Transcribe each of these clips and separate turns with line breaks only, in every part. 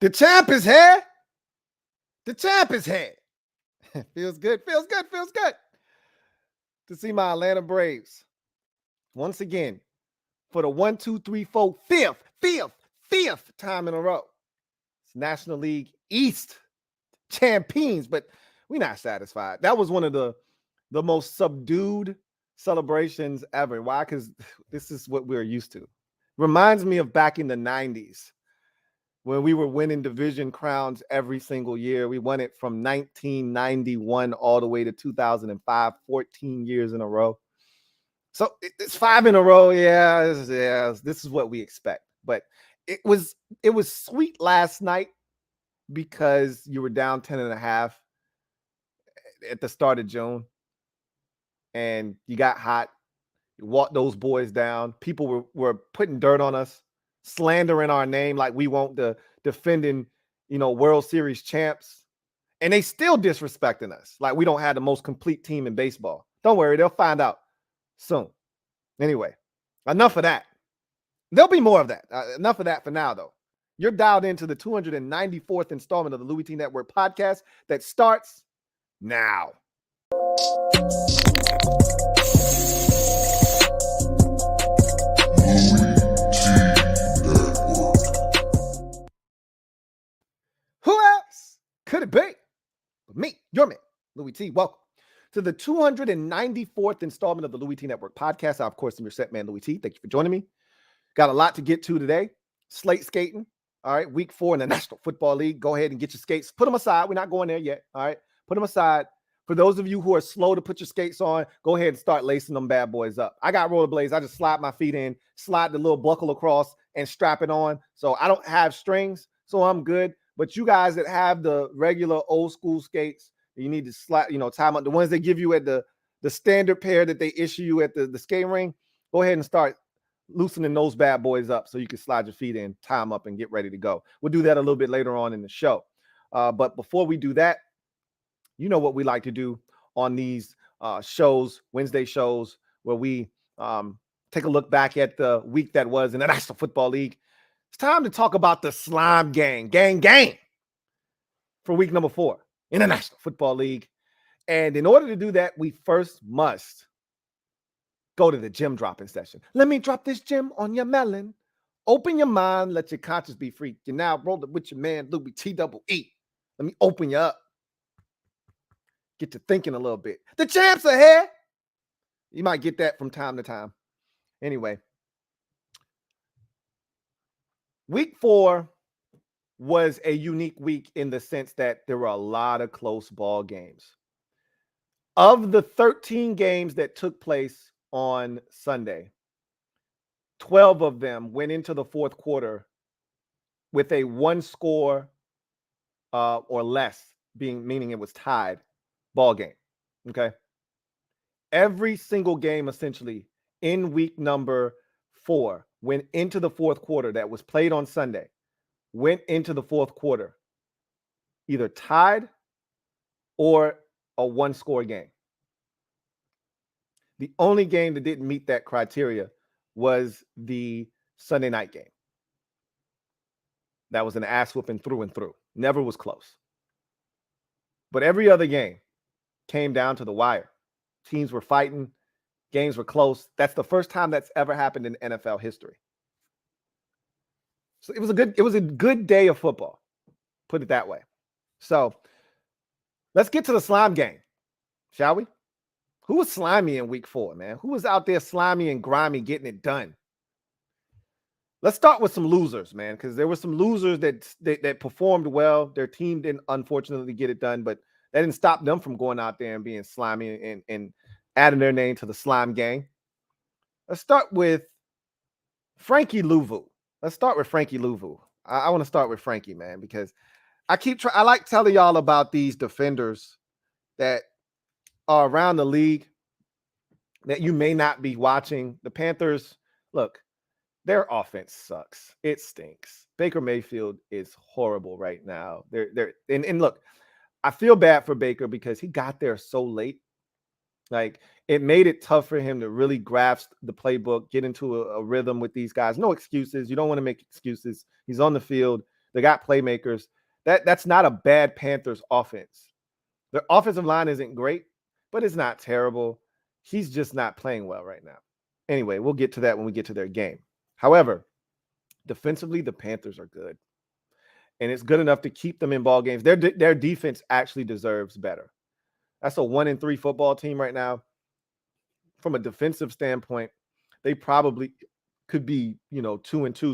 The champ is here. The champ is here. Feels good to see my Atlanta Braves once again for the 1, 2, 3, 4, fifth time in a row. It's National League East champions, but we're not satisfied. That was one of the most subdued celebrations ever. Why? Because this is what we're used to. Reminds me of back in the 90s when we were winning division crowns every single year. We won it from 1991 all the way to 2005, 14 years in a row. So it's 5 in a row. Yeah, this is what we expect. But it was sweet last night because you were down 10.5 at the start of June. And you got hot. You walked those boys down. People were putting dirt on us, slandering our name like we won't the defending, World Series champs. And they still disrespecting us like we don't have the most complete team in baseball. Don't worry, they'll find out soon. Anyway, enough of that. There'll be more of that. Enough of that for now, though. You're dialed into the 294th installment of the Louie T Network podcast that starts now. Who else could it be but me, your man, Louie T? Welcome to the 294th installment of the Louie T Network podcast. I, of course, am your set man, Louie T. Thank you for joining me. Got a lot to get to today. Slate Skatin. All right, week 4 in the National Football League. Go ahead and get your skates. Put them aside. We're not going there yet. All right, put them aside. For those of you who are slow to put your skates on, go ahead and start lacing them bad boys up. I got rollerblades. I just slide my feet in, slide the little buckle across, and strap it on. So I don't have strings, so I'm good. But you guys that have the regular old school skates, you need to slide, tie them up. The ones they give you at the standard pair that they issue you at the skating ring, go ahead and start loosening those bad boys up so you can slide your feet in, tie them up, and get ready to go. We'll do that a little bit later on in the show. But before we do that, you know what we like to do on these shows, Wednesday shows, where we take a look back at the week that was in the National Football League. It's time to talk about the slime gang for week number 4 in the National Football League. And in order to do that, we first must go to the Gem Droppin Session. Let me drop this gem on your melon. Open your mind, let your conscience be free. You're now rolling with your man, Louie T-double-E. Let me open you up. Get you thinking a little bit. The champs are here. You might get that from time to time. Anyway, week 4 was a unique week in the sense that there were a lot of close ball games. Of the 13 games that took place on Sunday, 12 of them went into the fourth quarter with a 1 score or less, meaning it was tied ball game. Okay. Every single game essentially in week number 4 went into the fourth quarter that was played on Sunday, went into the fourth quarter either tied or a 1-score game. The only game that didn't meet that criteria was the Sunday night game. That was an ass whooping through and through. Never was close. But every other game came down to the wire. Teams were fighting. Games were close. That's the first time that's ever happened in NFL history. So it was a good day of football. Put it that way. So let's get to the slime game, shall we? Who was slimy in week 4, man? Who was out there slimy and grimy getting it done? Let's start with some losers, man, because there were some losers that performed well. Their team didn't, unfortunately, get it done, but that didn't stop them from going out there and being slimy and adding their name to the slime gang. Let's start with Frankie Louvu. I want to start with Frankie, man, because I like telling y'all about these defenders that are around the league that you may not be watching. The Panthers, look, their offense sucks. It stinks. Baker Mayfield is horrible right now. And look, I feel bad for Baker because he got there so late. Like, it made it tough for him to really grasp the playbook, get into a rhythm with these guys. No excuses. You don't want to make excuses. He's on the field. They got playmakers. That's not a bad Panthers offense. Their offensive line isn't great, but it's not terrible. He's just not playing well right now. Anyway, we'll get to that when we get to their game. However, defensively, the Panthers are good. And it's good enough to keep them in ball games. Their defense actually deserves better. That's a 1-3 football team right now. From a defensive standpoint, they probably could be, 2-2,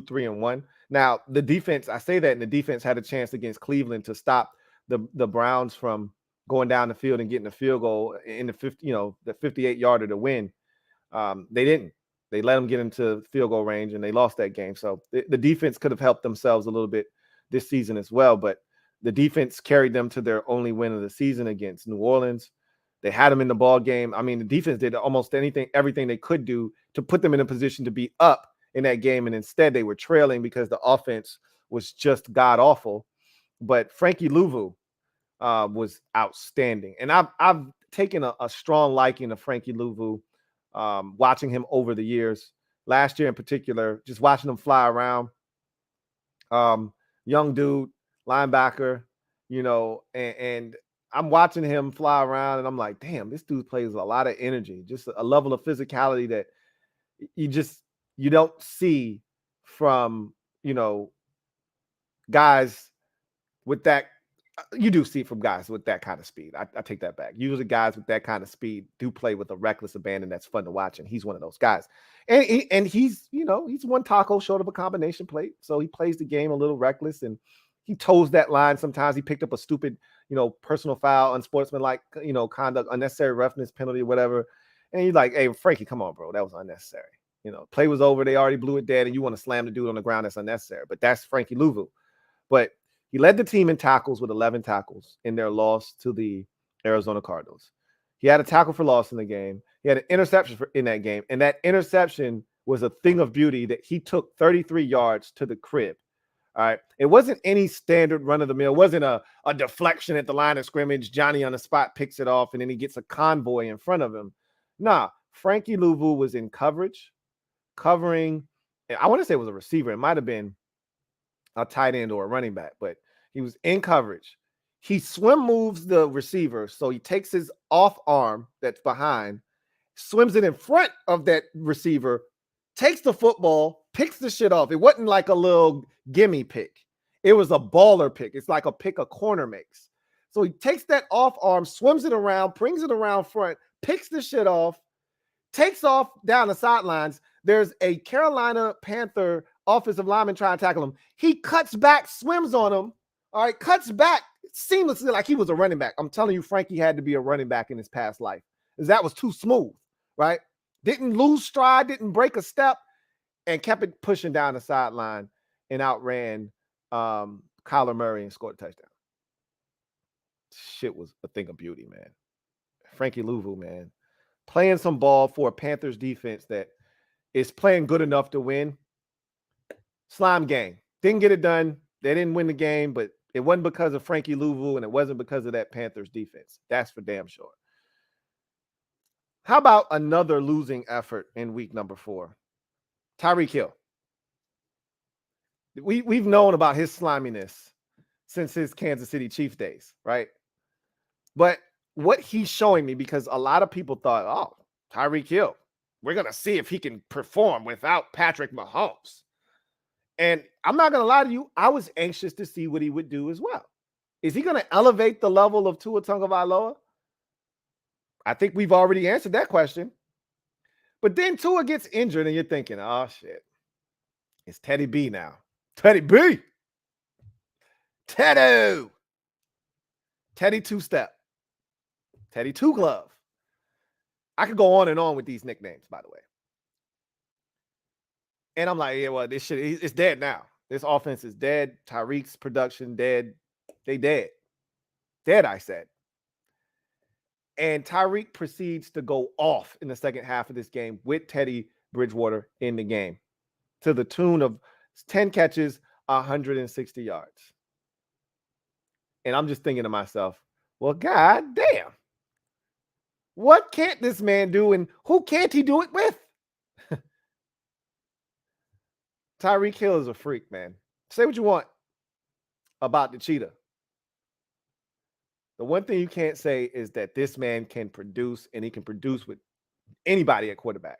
3-1. Now, the defense, I say that, and the defense had a chance against Cleveland to stop the Browns from going down the field and getting a field goal in the 58-yarder to win. They didn't. They let them get into field goal range, and they lost that game. So the defense could have helped themselves a little bit this season as well, but the defense carried them to their only win of the season against New Orleans. They had them in the ball game. I mean, the defense did almost everything they could do to put them in a position to be up in that game, and instead they were trailing because the offense was just god-awful. But Frankie Louvu was outstanding, and I've taken a strong liking to Frankie Louvu, watching him over the years. Last year in particular, just watching him fly around. Young dude, linebacker, and I'm watching him fly around, and I'm like, damn, this dude plays a lot of energy, just a level of physicality that you don't see from, guys with that. You do see from guys with that kind of speed. I take that back. Usually guys with that kind of speed do play with a reckless abandon that's fun to watch, and he's one of those guys. And he's one taco short of a combination plate, so he plays the game a little reckless, and he toes that line sometimes. He picked up a stupid, personal foul, unsportsmanlike, conduct, unnecessary roughness penalty, whatever. And you're like, hey, Frankie, come on, bro. That was unnecessary. Play was over. They already blew it dead, and you want to slam the dude on the ground. That's unnecessary. But that's Frankie Louvu. But he led the team in tackles with 11 tackles in their loss to the Arizona Cardinals. He had a tackle for loss in the game. He had an interception in that game. And that interception was a thing of beauty that he took 33 yards to the crib. All right. It wasn't any standard run of the mill. It wasn't a deflection at the line of scrimmage. Johnny on the spot picks it off, and then he gets a convoy in front of him. Nah, Frankie Louvu was in coverage, covering. I want to say it was a receiver. It might have been a tight end or a running back, but he was in coverage. He swim moves the receiver, so he takes his off arm that's behind, swims it in front of that receiver, takes the football, picks the shit off. It wasn't like a little gimme pick. It was a baller pick. It's like a pick a corner makes. So he takes that off arm, swims it around, brings it around front, picks the shit off, takes off down the sidelines. There's a Carolina Panther offensive lineman trying to tackle him. He cuts back, swims on him. All right, cuts back seamlessly like he was a running back. I'm telling you, Frankie had to be a running back in his past life, because that was too smooth, right? Didn't lose stride, didn't break a step, and kept it pushing down the sideline and outran Kyler Murray and scored a touchdown. Shit was a thing of beauty, man. Frankie Louvu, man, playing some ball for a Panthers defense that is playing good enough to win. Slime gang. Didn't get it done. They didn't win the game, but it wasn't because of Frankie Louvu, and it wasn't because of that Panthers defense. That's for damn sure. How about another losing effort in week number 4? Tyreek Hill. We've known about his sliminess since his Kansas City Chiefs days, right? But what he's showing me, because a lot of people thought, oh, Tyreek Hill, we're going to see if he can perform without Patrick Mahomes. And I'm not going to lie to you, I was anxious to see what he would do as well. Is he going to elevate the level of Tua Tagovailoa? I think we've already answered that question. But then Tua gets injured, and you're thinking, oh, shit. It's Teddy B now. Teddy B. Teddy two-step. Teddy two-glove. I could go on and on with these nicknames, by the way. And I'm like, yeah, well, this shit, it's dead now. This offense is dead. Tyreek's production dead. They dead. Dead, I said. And Tyreek proceeds to go off in the second half of this game with Teddy Bridgewater in the game to the tune of 10 catches, 160 yards. And I'm just thinking to myself, well, god damn. What can't this man do, and who can't he do it with? Tyreek Hill is a freak, man. Say what you want. about the cheetah. The one thing you can't say is that this man can produce, and he can produce with anybody at quarterback.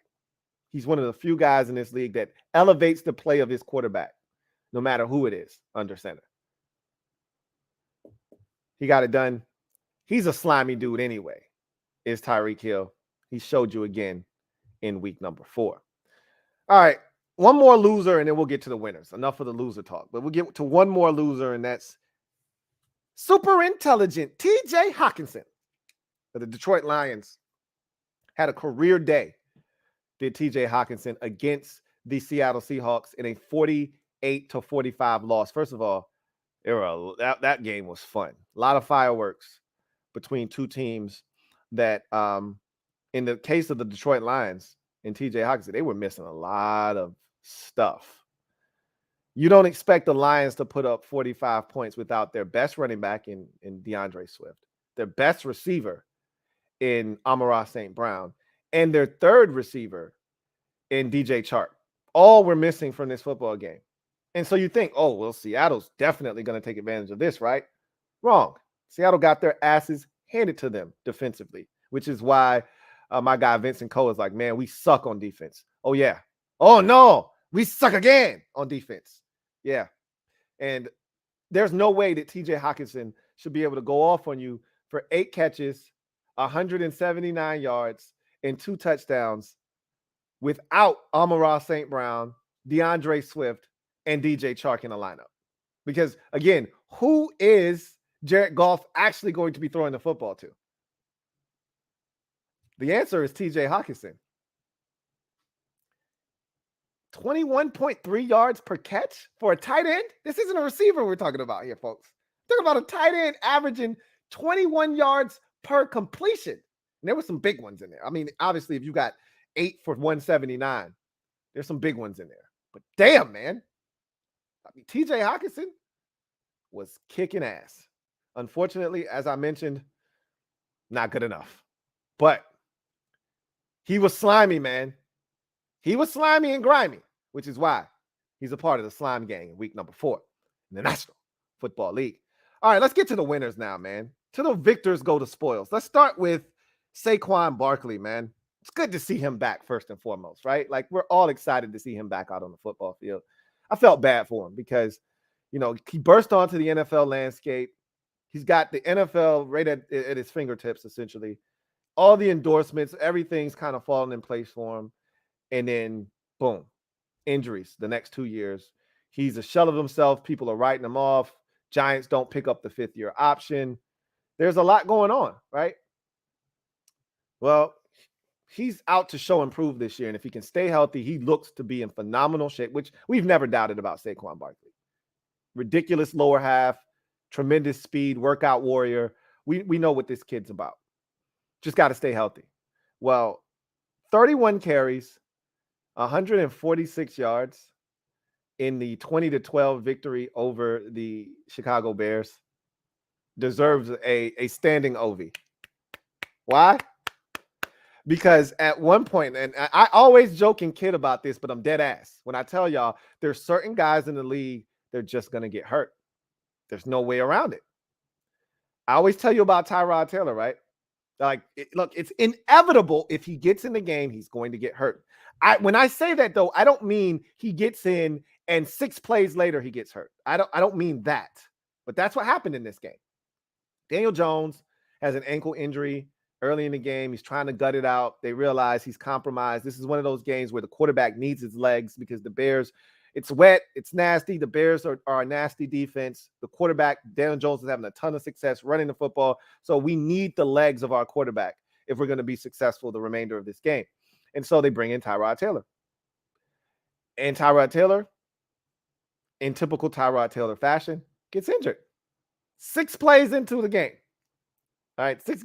He's one of the few guys in this league that elevates the play of his quarterback, no matter who it is under center. He got it done. He's a slimy dude anyway, is Tyreek Hill. He showed you again in week number 4. All right, one more loser, and then we'll get to the winners. Enough of the loser talk. But we'll get to one more loser, and that's super intelligent TJ Hockenson. The Detroit Lions had a career day, did TJ Hockenson, against the Seattle Seahawks in a 48-45 loss. First of all, that game was fun. A lot of fireworks between two teams that, in the case of the Detroit Lions and TJ Hockenson, they were missing a lot of stuff. You don't expect the Lions to put up 45 points without their best running back in DeAndre Swift, their best receiver in Amon-Ra St. Brown, and their third receiver in DJ Chark. All were missing from this football game. And so you think, oh, well, Seattle's definitely going to take advantage of this, right? Wrong. Seattle got their asses handed to them defensively, which is why my guy Vincent Cole is like, man, we suck on defense. Oh, yeah. Oh, no, we suck again on defense. Yeah. And there's no way that TJ Hockenson should be able to go off on you for 8 catches, 179 yards, and 2 touchdowns without Amon-Ra St. Brown, DeAndre Swift, and DJ Chark in the lineup. Because, again, who is Jared Goff actually going to be throwing the football to? The answer is TJ Hockenson. 21.3 yards per catch for a tight end? This isn't a receiver we're talking about here, folks. We're talking about a tight end averaging 21 yards per completion. And there were some big ones in there. I mean, obviously, if you got 8 for 179, there's some big ones in there. But damn, man. I mean, TJ Hockenson was kicking ass. Unfortunately, as I mentioned, not good enough. But he was slimy, man. He was slimy and grimy, which is why he's a part of the slime gang in week number 4 in the National Football League. All right, let's get to the winners now, man. To the victors go the spoils. Let's start with Saquon Barkley, man. It's good to see him back first and foremost, right? Like, we're all excited to see him back out on the football field. I felt bad for him because, you know, he burst onto the NFL landscape. He's got the NFL right at his fingertips, essentially. All the endorsements, everything's kind of falling in place for him. And then, boom, injuries the next 2 years. He's a shell of himself. People are writing him off. Giants don't pick up the 5th-year option. There's a lot going on, right? Well, he's out to show and prove this year. And if he can stay healthy, he looks to be in phenomenal shape, which we've never doubted about Saquon Barkley. Ridiculous lower half, tremendous speed, workout warrior. We know what this kid's about. Just got to stay healthy. Well, 31 carries, 146 yards in the 20-12 victory over the Chicago Bears. Deserves a standing ovation. Why? Because at one point, and I always joke and kid about this, but I'm dead ass when I tell y'all there's certain guys in the league, they're just going to get hurt. There's no way around it. I always tell you about Tyrod Taylor, right? Like, look, it's inevitable if he gets in the game, he's going to get hurt. When I say that, though, I don't mean he gets in and 6 plays later he gets hurt. I don't mean that. But that's what happened in this game. Daniel Jones has an ankle injury early in the game. He's trying to gut it out. They realize he's compromised. This is one of those games where the quarterback needs his legs because the Bears, it's wet, it's nasty. The Bears are a nasty defense. The quarterback, Daniel Jones, is having a ton of success running the football. So we need the legs of our quarterback if we're going to be successful the remainder of this game. And so they bring in Tyrod Taylor. And Tyrod Taylor, in typical Tyrod Taylor fashion, gets injured. 6 plays into the game. All right, 6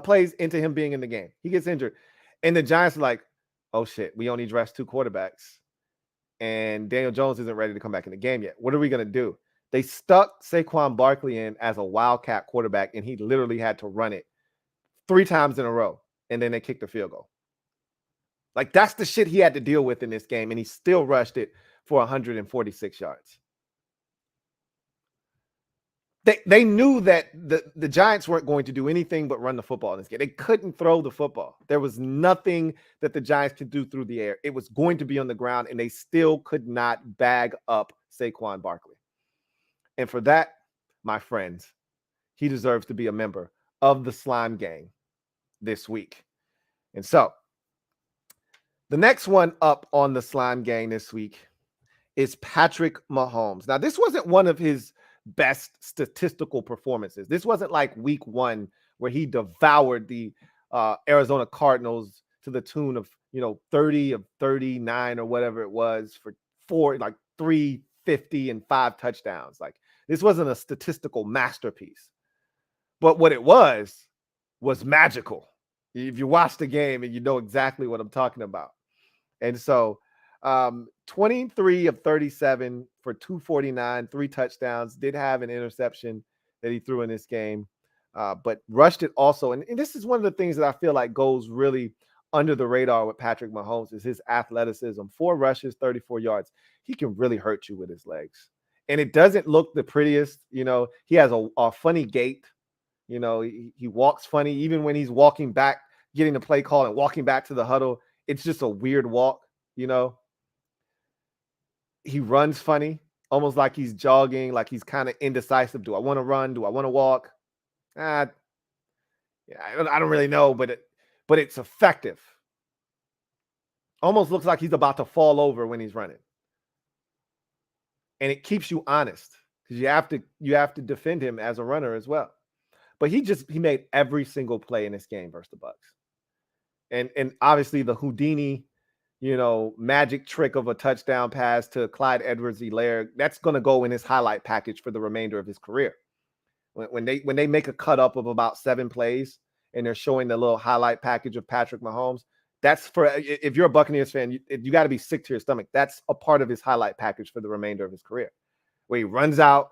plays into him being in the game. He gets injured. And the Giants are like, oh, shit, we only dressed 2 quarterbacks. And Daniel Jones isn't ready to come back in the game yet. What are we going to do? They stuck Saquon Barkley in as a wildcat quarterback, and he literally had to run it 3 times in a row. And then they kicked the field goal. Like, that's the shit he had to deal with in this game, and he still rushed it for 146 yards. They knew that the Giants weren't going to do anything but run the football in this game. They couldn't throw the football. There was nothing that the Giants could do through the air. It was going to be on the ground, and they still could not bag up Saquon Barkley. And for that, my friends, he deserves to be a member of the Slime Gang this week. And so, the next one up on the Slime Gang this week is Patrick Mahomes. Now, this wasn't one of his best statistical performances. This wasn't like week 1 where he devoured the Arizona Cardinals to the tune of, 30 of 39 or whatever it was for 350 and 5 touchdowns. Like, this wasn't a statistical masterpiece. But what it was magical. If you watch the game and you know exactly what I'm talking about. And so 23 of 37 for 249, 3 touchdowns, did have an interception that he threw in this game, but rushed it also. And this is one of the things that I feel like goes really under the radar with Patrick Mahomes is his athleticism. 4 rushes, 34 yards. He can really hurt you with his legs. And it doesn't look the prettiest. He has a funny gait. He walks funny. Even when he's walking back, getting the play call and walking back to the huddle, it's just a weird walk. He runs funny, almost like he's jogging, like he's kind of indecisive. Do I want to run? Do I want to walk? I don't really know, but it's effective. Almost looks like he's about to fall over when he's running. And it keeps you honest because you have to defend him as a runner as well. But he made every single play in this game versus the Bucs. And obviously the Houdini, magic trick of a touchdown pass to Clyde Edwards-Helaire, that's going to go in his highlight package for the remainder of his career. When they make a cut up of about 7 plays and they're showing the little highlight package of Patrick Mahomes, that's for, if you're a Buccaneers fan, you got to be sick to your stomach. That's a part of his highlight package for the remainder of his career, where he runs out.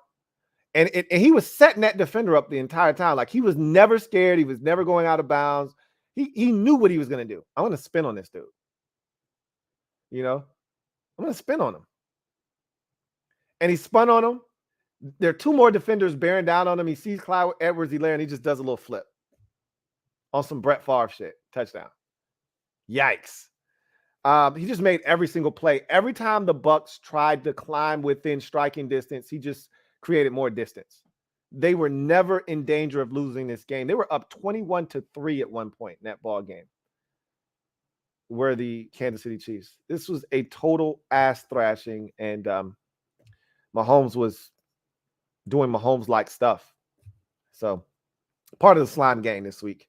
And he was setting that defender up the entire time. Like, he was never scared. He was never going out of bounds. He knew what he was going to do. I want to spin on this dude. I'm going to spin on him. And he spun on him. There are 2 more defenders bearing down on him. He sees Clyde Edwards-Helaire, and he just does a little flip on some Brett Favre shit. Touchdown. Yikes. He just made every single play. Every time the Bucs tried to climb within striking distance, he just created more distance. They were never in danger of losing this game. They were up 21-3 at one point in that ball game. Were the Kansas City Chiefs. This was a total ass thrashing, and Mahomes was doing Mahomes-like stuff. So, part of the Slime Gang this week.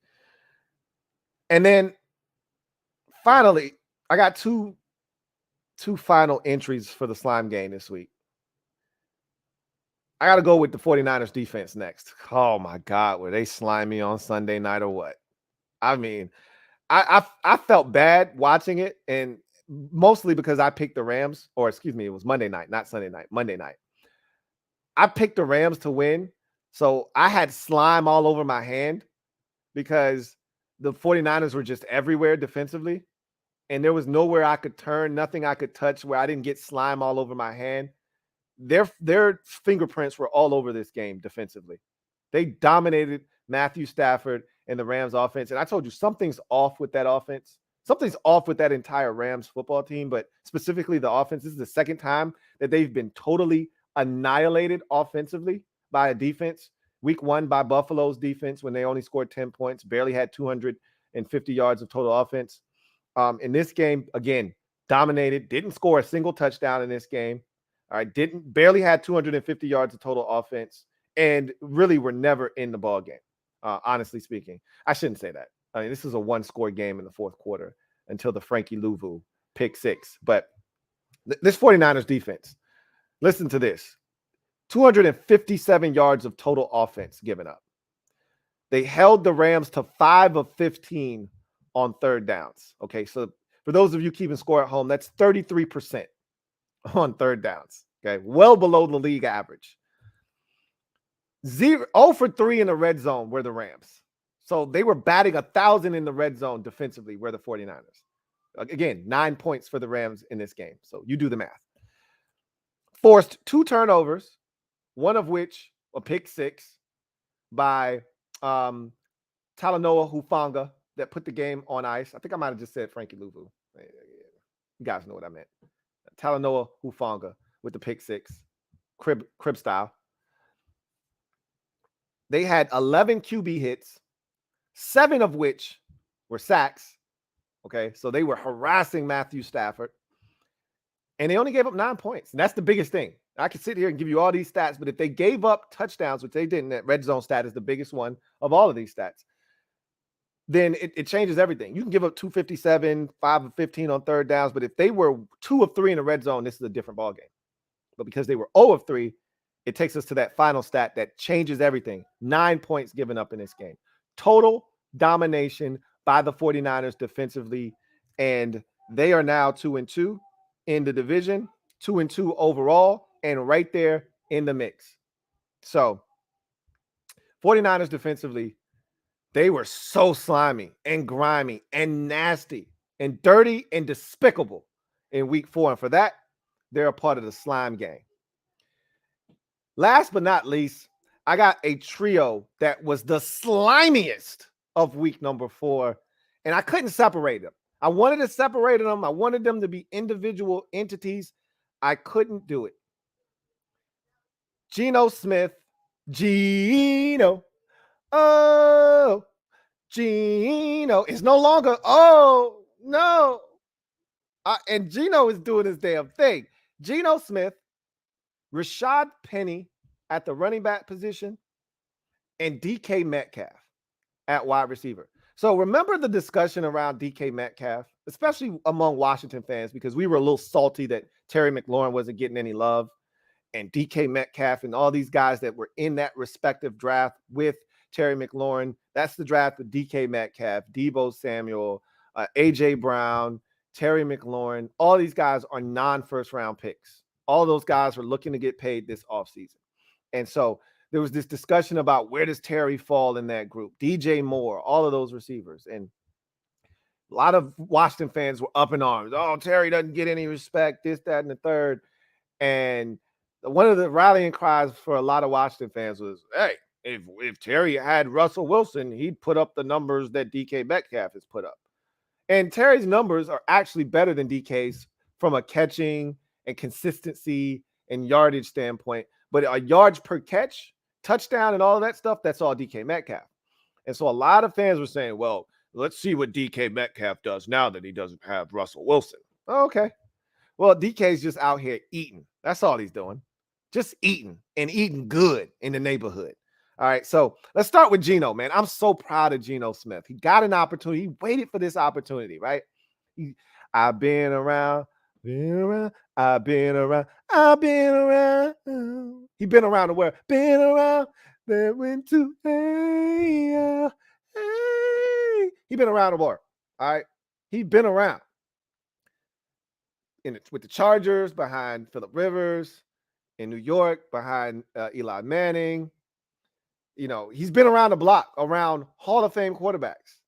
And then, finally, I got two final entries for the Slime Gang this week. I got to go with the 49ers defense next. Oh, my God. Were they slimy on Sunday night or what? I mean, I felt bad watching it, and mostly because I picked the Rams, or excuse me, it was Monday night, not Sunday night, Monday night. I picked the Rams to win, so I had slime all over my hand because the 49ers were just everywhere defensively, and there was nowhere I could turn, nothing I could touch where I didn't get slime all over my hand. Their fingerprints were all over this game defensively. They dominated Matthew Stafford and the Rams offense. And I told you, something's off with that offense. Something's off with that entire Rams football team, but specifically the offense. This is the second time that they've been totally annihilated offensively by a defense. Week 1 by Buffalo's defense when they only scored 10 points, barely had 250 yards of total offense. In this game, again, dominated, didn't score a single touchdown in this game. All right, barely had 250 yards of total offense, and really were never in the ball game. Honestly speaking, I shouldn't say that. I mean, this is a 1-score game in the fourth quarter until the Frankie Louvu pick 6. But this 49ers defense, listen to this: 257 yards of total offense given up. They held the Rams to 5 of 15 on third downs. Okay, so for those of you keeping score at home, that's 33%. On third downs, okay, well below the league average. 0 for 3 in the red zone were the Rams. So they were batting 1,000 in the red zone defensively, were the 49ers. Again, 9 points for the Rams in this game. So you do the math. Forced 2 turnovers, one of which a pick six by Talanoa Hufanga that put the game on ice. I think I might have just said Frankie Louvu. You guys know what I meant. Talanoa Hufanga with the pick six, crib style. They had 11 QB hits, 7 of which were sacks. Okay, so they were harassing Matthew Stafford. And they only gave up 9 points. And that's the biggest thing. I could sit here and give you all these stats, but if they gave up touchdowns, which they didn't, that red zone stat is the biggest one of all of these stats, then it changes everything. You can give up 257, 5 of 15 on third downs, but if they were 2 of 3 in the red zone, this is a different ballgame. But because they were 0 of 3, it takes us to that final stat that changes everything. 9 points given up in this game. Total domination by the 49ers defensively, and they are now 2-2 in the division, 2-2 overall, and right there in the mix. So 49ers defensively, they were so slimy and grimy and nasty and dirty and despicable in week 4. And for that, they're a part of the slime gang. Last but not least, I got a trio that was the slimiest of week number 4, and I couldn't separate them. I wanted to separate them. I wanted them to be individual entities. I couldn't do it. Geno Smith, Geno. Oh, Geno is no longer, oh, no. And Geno is doing his damn thing. Geno Smith, Rashad Penny at the running back position, and DK Metcalf at wide receiver. So remember the discussion around DK Metcalf, especially among Washington fans, because we were a little salty that Terry McLaurin wasn't getting any love, and DK Metcalf and all these guys that were in that respective draft with Terry McLaurin. That's the draft with DK Metcalf, Deebo Samuel, A.J. Brown, Terry McLaurin. All these guys are non-first round picks. All those guys were looking to get paid this offseason. And so there was this discussion about where does Terry fall in that group? DJ Moore, all of those receivers. And a lot of Washington fans were up in arms. Oh, Terry doesn't get any respect, this, that, and the third. And one of the rallying cries for a lot of Washington fans was, hey, if Terry had Russell Wilson, he'd put up the numbers that DK Metcalf has put up. And Terry's numbers are actually better than DK's from a catching and consistency and yardage standpoint. But a yards per catch, touchdown, and all of that stuff, that's all DK Metcalf. And so a lot of fans were saying, well, let's see what DK Metcalf does now that he doesn't have Russell Wilson. Oh, okay. Well, DK's just out here eating. That's all he's doing. Just eating and eating good in the neighborhood. All right, so let's start with Geno, man. I'm so proud of Geno Smith. He got an opportunity. He waited for this opportunity, right? I've been around. I've been around. He been around the world. Been around. Then went to hey. He been around the world. All right. He been around. With the Chargers, behind Phillip Rivers, in New York, behind Eli Manning. You know, he's been around the block, around Hall of Fame quarterbacks.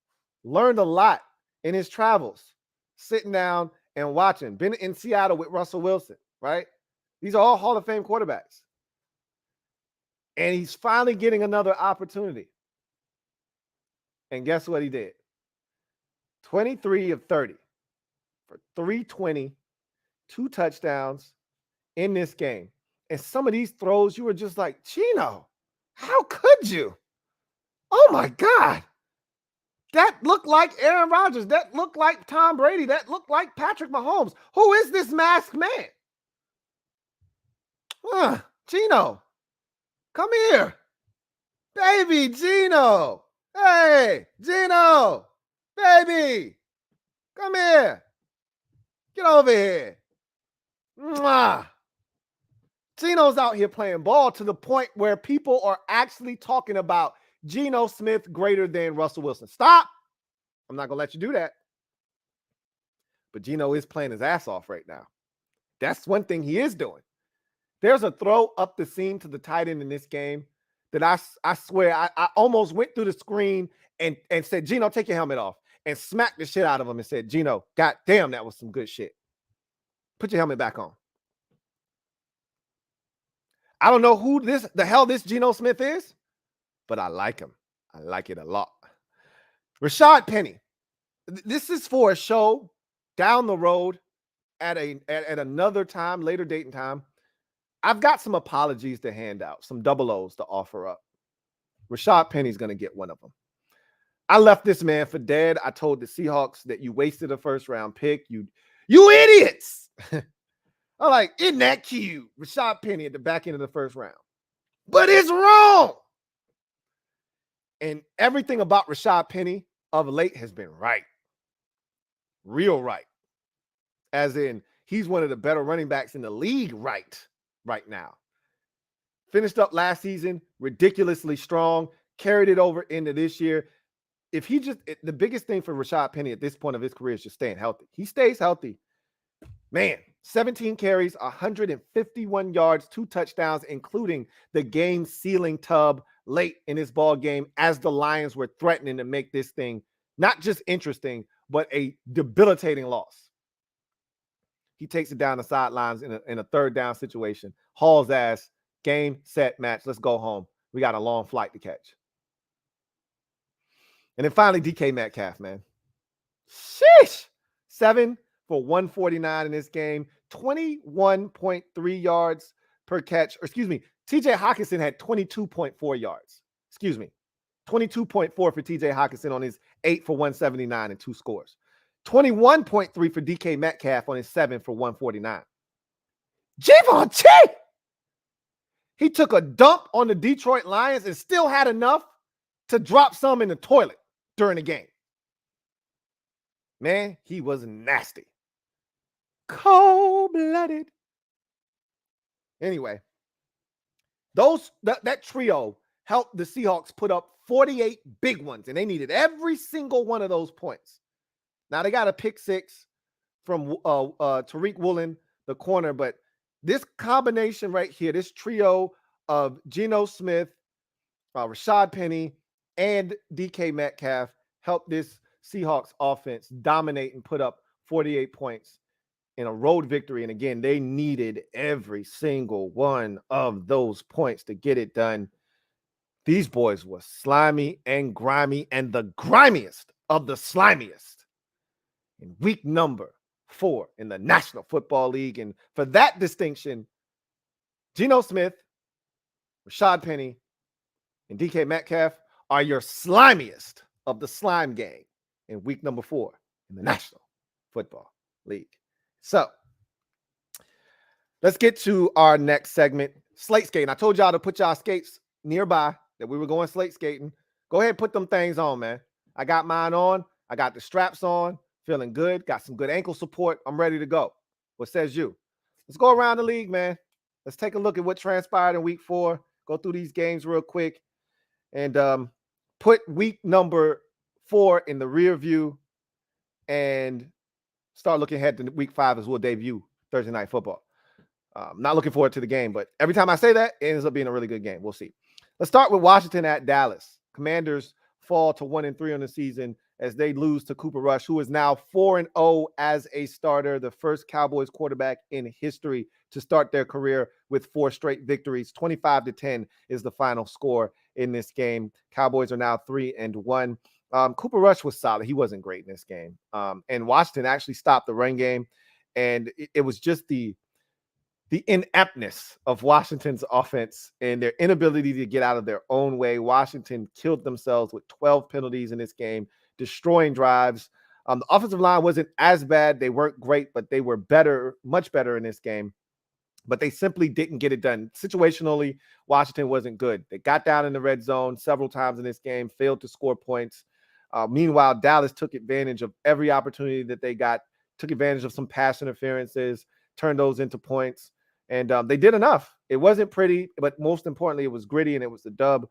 Learned a lot in his travels, sitting down and watching. Been in Seattle with Russell Wilson, right? These are all Hall of Fame quarterbacks. And he's finally getting another opportunity. And guess what he did? 23 of 30 for 320, 2 touchdowns in this game. And some of these throws, you were just like, Geno, how could you? Oh, my God. That looked like Aaron Rodgers. That looked like Tom Brady. That looked like Patrick Mahomes. Who is this masked man? Geno, come here. Baby Geno. Hey, Geno. Baby, come here. Get over here. Mwah. Geno's out here playing ball to the point where people are actually talking about Geno Smith greater than Russell Wilson. Stop. I'm not going to let you do that. But Geno is playing his ass off right now. That's one thing he is doing. There's a throw up the seam to the tight end in this game that I swear I almost went through the screen and said, Geno, take your helmet off, and smacked the shit out of him and said, Geno, God damn, that was some good shit. Put your helmet back on. I don't know who the hell this Geno Smith is, but I like him. I like it a lot. Rashad Penny. This is for a show down the road at another time, later date and time. I've got some apologies to hand out, some double O's to offer up. Rashad Penny's going to get one of them. I left this man for dead. I told the Seahawks that you wasted a first-round pick. You idiots. I'm like, isn't that cute? Rashad Penny at the back end of the first round. But it's wrong. And everything about Rashad Penny of late has been right. Real right. As in, he's one of the better running backs in the league right now. Finished up last season, ridiculously strong, carried it over into this year. The biggest thing for Rashad Penny at this point of his career is just staying healthy. He stays healthy. Man, 17 carries, 151 yards, 2 touchdowns, including the game-sealing tub late in this ball game as the Lions were threatening to make this thing not just interesting, but a debilitating loss. He takes it down the sidelines in a third down situation, hauls ass, game, set, match. Let's go home. We got a long flight to catch. And then finally, DK Metcalf, man. Sheesh. 7 for 149 in this game, 21.3 yards per catch. Or excuse me, TJ Hawkinson had 22.4 yards. 22.4 for TJ Hawkinson on his 8 for 179 and 2 scores. 21.3 for DK Metcalf on his 7 for 149. Javonte! He took a dump on the Detroit Lions and still had enough to drop some in the toilet during the game. Man, he was nasty. Cold-blooded. Anyway, that trio helped the Seahawks put up 48 big ones, and they needed every single one of those points. Now, they got a pick 6 from Tariq Woolen, the corner, but this combination right here, this trio of Geno Smith, Rashad Penny, and DK Metcalf helped this Seahawks offense dominate and put up 48 points in a road victory. And again, they needed every single one of those points to get it done. These boys were slimy and grimy, and the grimiest of the slimiest in week number 4 in the National Football League. And for that distinction, Geno Smith, Rashad Penny, and DK Metcalf are your slimiest of the slime gang in week number 4 in the National Football League. So let's get to our next segment, Slate Skatin. I told y'all to put y'all skates nearby, that we were going slate skating. Go ahead and put them things on, man. I got mine on. I got the straps on. Feeling good. Got some good ankle support. I'm ready to go. What says you? Let's go around the league, man. Let's take a look at what transpired in week 4. Go through these games real quick and put week number 4 in the rear view and start looking ahead to week 5 as we'll debut Thursday Night Football. Not looking forward to the game, but every time I say that, it ends up being a really good game. We'll see. Let's start with Washington at Dallas. Commanders fall to 1-3 on the season as they lose to Cooper Rush, who is now 4-0 as a starter, the first Cowboys quarterback in history to start their career with 4 straight victories. 25-10 is the final score in this game. Cowboys are now 3-1. Cooper Rush was solid. He wasn't great in this game. And Washington actually stopped the run game. And it was just the ineptness of Washington's offense and their inability to get out of their own way. Washington killed themselves with 12 penalties in this game, destroying drives. The offensive line wasn't as bad. They weren't great, but they were better, much better in this game. But they simply didn't get it done. Situationally, Washington wasn't good. They got down in the red zone several times in this game, failed to score points. Meanwhile, Dallas took advantage of every opportunity that they got, took advantage of some pass interferences, turned those into points. And they did enough. It wasn't pretty, but most importantly, it was gritty, and it was the dub.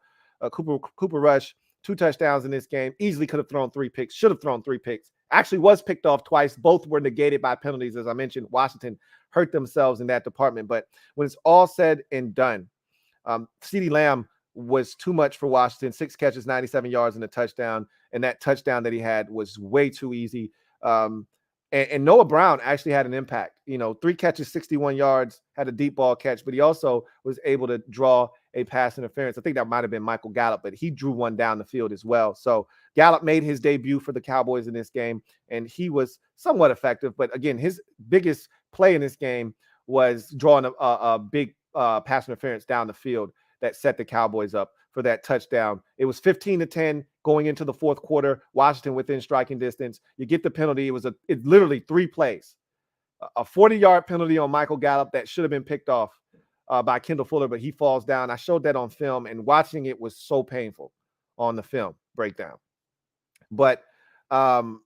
Cooper Rush, 2 touchdowns in this game. Easily could have thrown 3 picks, should have thrown 3 picks. Actually was picked off twice. Both were negated by penalties. As I mentioned, Washington hurt themselves in that department. But when it's all said and done, CeeDee Lamb was too much for Washington. 6 catches, 97 yards, and a touchdown. And that touchdown that he had was way too easy. And Noah Brown actually had an impact. 3 catches, 61 yards, had a deep ball catch, but he also was able to draw a pass interference. I think that might have been Michael Gallup, but he drew one down the field as well. So Gallup made his debut for the Cowboys in this game, and he was somewhat effective. But again, his biggest play in this game was drawing a big pass interference down the field that set the Cowboys up for that touchdown. It was 15-10 going into the fourth quarter. Washington within striking distance. You get the penalty. It's literally 3 plays. A 40-yard penalty on Michael Gallup that should have been picked off by Kendall Fuller, but he falls down. I showed that on film, and watching it was so painful on the film breakdown. But they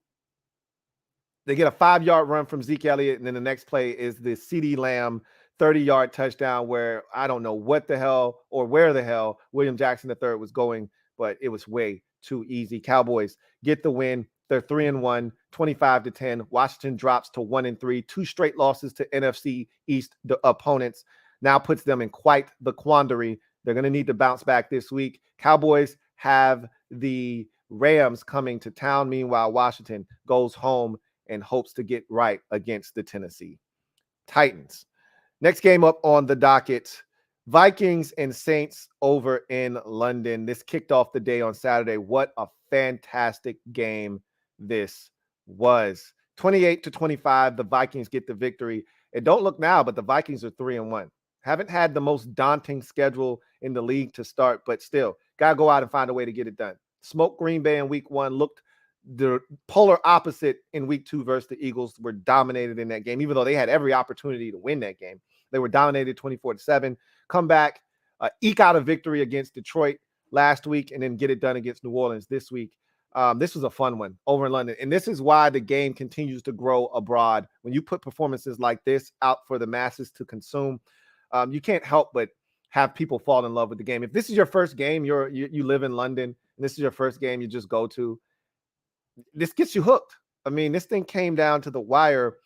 get a 5-yard run from Zeke Elliott, and then the next play is the CeeDee Lamb 30-yard touchdown where I don't know what the hell or where the hell William Jackson III was going, but it was way too easy. Cowboys get the win. They're 3-1, 25-10. Washington drops to 1-3. 2 straight losses to NFC East opponents. Now puts them in quite the quandary. They're going to need to bounce back this week. Cowboys have the Rams coming to town. Meanwhile, Washington goes home and hopes to get right against the Tennessee Titans. Next game up on the docket, Vikings and Saints over in London. This kicked off the day on Saturday. What a fantastic game this was. 28-25, the Vikings get the victory. And don't look now, but the Vikings are 3-1. Haven't had the most daunting schedule in the league to start, but still, got to go out and find a way to get it done. Smoked Green Bay in week 1, looked the polar opposite in week 2 versus the Eagles. Were dominated in that game, even though they had every opportunity to win that game. They were dominated 24-7. Come back, eke out a victory against Detroit last week, and then get it done against New Orleans this week. This was a fun one over in London. And this is why the game continues to grow abroad. When you put performances like this out for the masses to consume, you can't help but have people fall in love with the game. If this is your first game, you live in London, and this is your first game you just go to, this gets you hooked. I mean, this thing came down to the wire.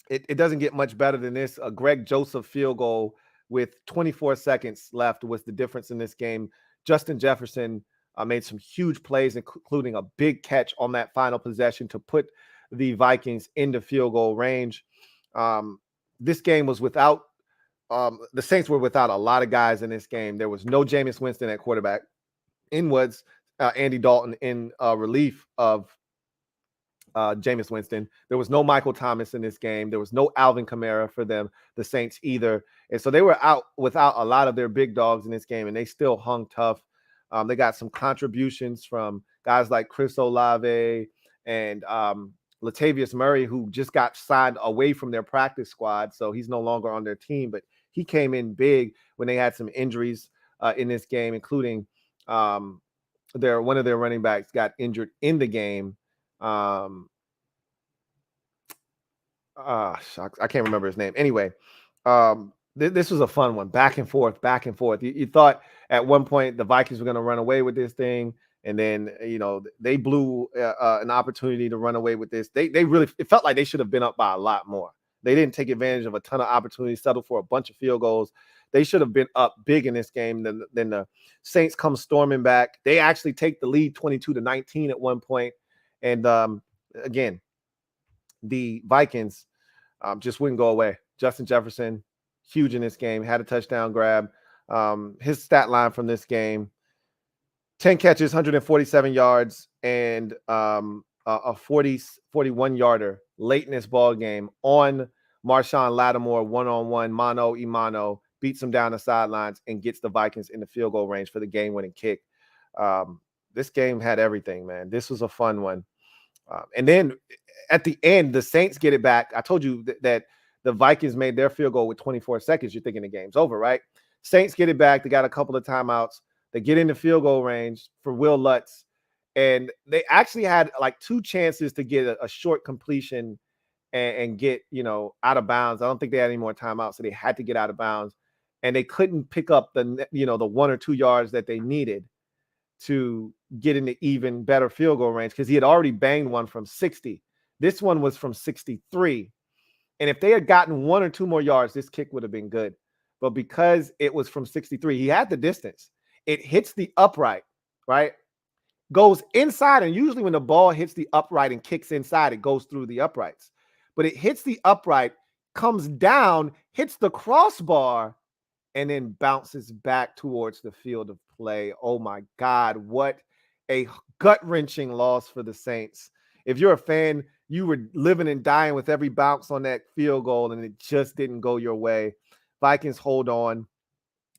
It doesn't get much better than this. A Greg Joseph field goal with 24 seconds left was the difference in this game. Justin Jefferson made some huge plays, including a big catch on that final possession to put the Vikings into field goal range. This game was without the Saints were without a lot of guys in this game. There was no Jameis Winston at quarterback. In was Andy Dalton in relief of Jameis Winston. There was no Michael Thomas in this game. There was no Alvin Kamara for them, the Saints, either. And so they were out without a lot of their big dogs in this game, and they still hung tough. They got some contributions from guys like Chris Olave and Latavius Murray, who just got signed away from their practice squad, so he's no longer on their team. But he came in big when they had some injuries in this game, including one of their running backs got injured in the game. I can't remember his name. Anyway, this was a fun one, back and forth. You thought at one point the Vikings were going to run away with this thing, and then they blew an opportunity to run away with this. They really, it felt like they should have been up by a lot more. They didn't take advantage of a ton of opportunities, settled for a bunch of field goals. They should have been up big in this game. Then the Saints come storming back. They actually take the lead 22-19 at one point. And again, the Vikings just wouldn't go away. Justin Jefferson, huge in this game, had a touchdown grab. His stat line from this game, 10 catches, 147 yards, and a 41-yarder late in this ball game on Marshawn Lattimore, one-on-one, mano a mano, beats him down the sidelines and gets the Vikings in the field goal range for the game-winning kick. This game had everything, man. This was a fun one. And then at the end, the Saints get it back. I told you that the Vikings made their field goal with 24 seconds. You're thinking the game's over, right? Saints get it back. They got a couple of timeouts. They get into field goal range for Will Lutz. And they actually had like 2 chances to get a short completion and get, out of bounds. I don't think they had any more timeouts, so they had to get out of bounds. And they couldn't pick up the 1 or 2 yards that they needed to get into even better field goal range because he had already banged one from 60. This one was from 63. And if they had gotten 1 or 2 more yards, this kick would have been good. But because it was from 63, he had the distance. It hits the upright, right? goes inside, and usually when the ball hits the upright and kicks inside, it goes through the uprights. But it hits the upright, comes down, hits the crossbar, and then bounces back towards the field of play. Oh my God, what a gut-wrenching loss for the Saints. If you're a fan, you were living and dying with every bounce on that field goal, and it just didn't go your way. Vikings hold on.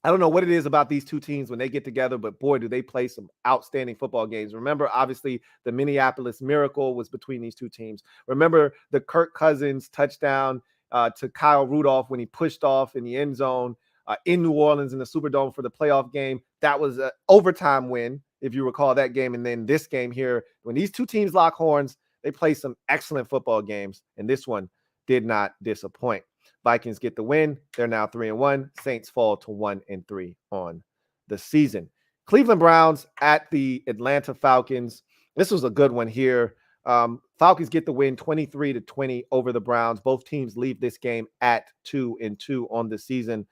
I don't know what it is about these two teams when they get together, but boy, do they play some outstanding football games. Remember, obviously, the Minneapolis Miracle was between these two teams. Remember the Kirk Cousins touchdown to Kyle Rudolph when he pushed off in the end zone in New Orleans in the Superdome for the playoff game. That was an overtime win, if you recall that game. And then this game here, when these two teams lock horns, they play some excellent football games, and this one did not disappoint. Vikings get the win. They're now 3-1. Saints fall to 1-3 on the season. Cleveland Browns at the Atlanta Falcons. This was a good one here. Falcons get the win 23-20 over the Browns. Both teams leave this game at 2-2 on the season.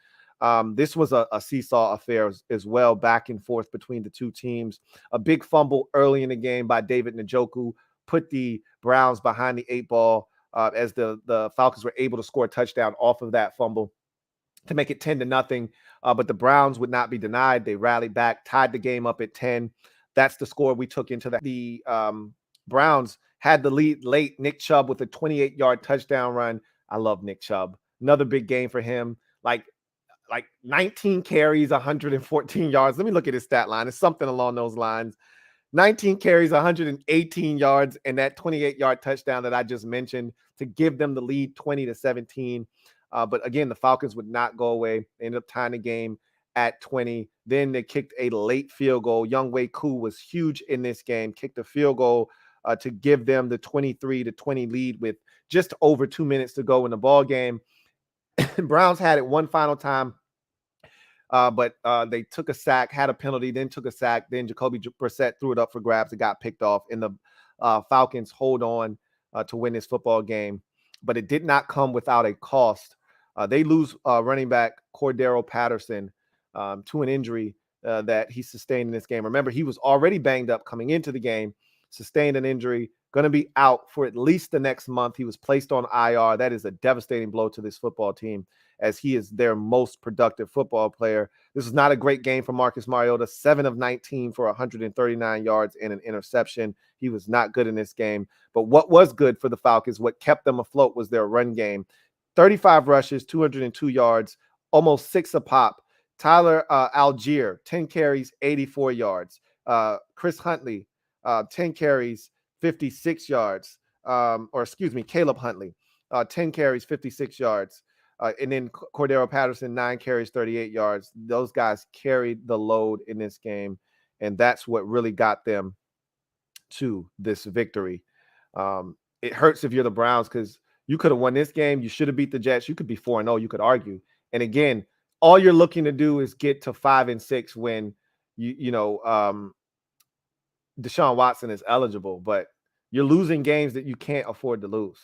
This was a seesaw affair as well, back and forth between the two teams. A big fumble early in the game by David Njoku put the Browns behind the 8 ball. As the Falcons were able to score a touchdown off of that fumble to make it 10-0. But the Browns would not be denied. They rallied back, tied the game up at 10. That's the score we took into that. The Browns had the lead late. Nick Chubb with a 28-yard touchdown run. I love Nick Chubb. Another big game for him. Like 19 carries, 114 yards. Let me look at his stat line. It's something along those lines. 19 carries, 118 yards, and that 28-yard touchdown that I just mentioned to give them the lead 20-17. But again, the Falcons would not go away. They ended up tying the game at 20. Then they kicked a late field goal. Younghoe Koo was huge in this game, kicked a field goal to give them the 23-20 lead with just over 2 minutes to go in the ball game. Browns had it one final time. But they took a sack, had a penalty, then took a sack. Then Jacoby Brissett threw it up for grabs. It got picked off, and the Falcons hold on to win this football game. But it did not come without a cost. They lose running back Cordero Patterson to an injury that he sustained in this game. Remember, he was already banged up coming into the game, sustained an injury, going to be out for at least the next month. He was placed on IR. That is a devastating blow to this football team, as he is their most productive football player. This is not a great game for Marcus Mariota. 7 of 19 for 139 yards and an interception. He was not good in this game. But what was good for the Falcons, what kept them afloat, was their run game. 35 rushes, 202 yards, almost 6 a pop. Tyler Algier, 10 carries, 84 yards. Chris Huntley, 10 carries, 56 yards. Caleb Huntley, 10 carries, 56 yards. And then Cordero Patterson, 9 carries, 38 yards. Those guys carried the load in this game, and that's what really got them to this victory. It hurts if you're the Browns because you could have won this game. You should have beat the Jets. You could be 4-0. You could argue. And again, all you're looking to do is get to 5-6 when Deshaun Watson is eligible, but you're losing games that you can't afford to lose.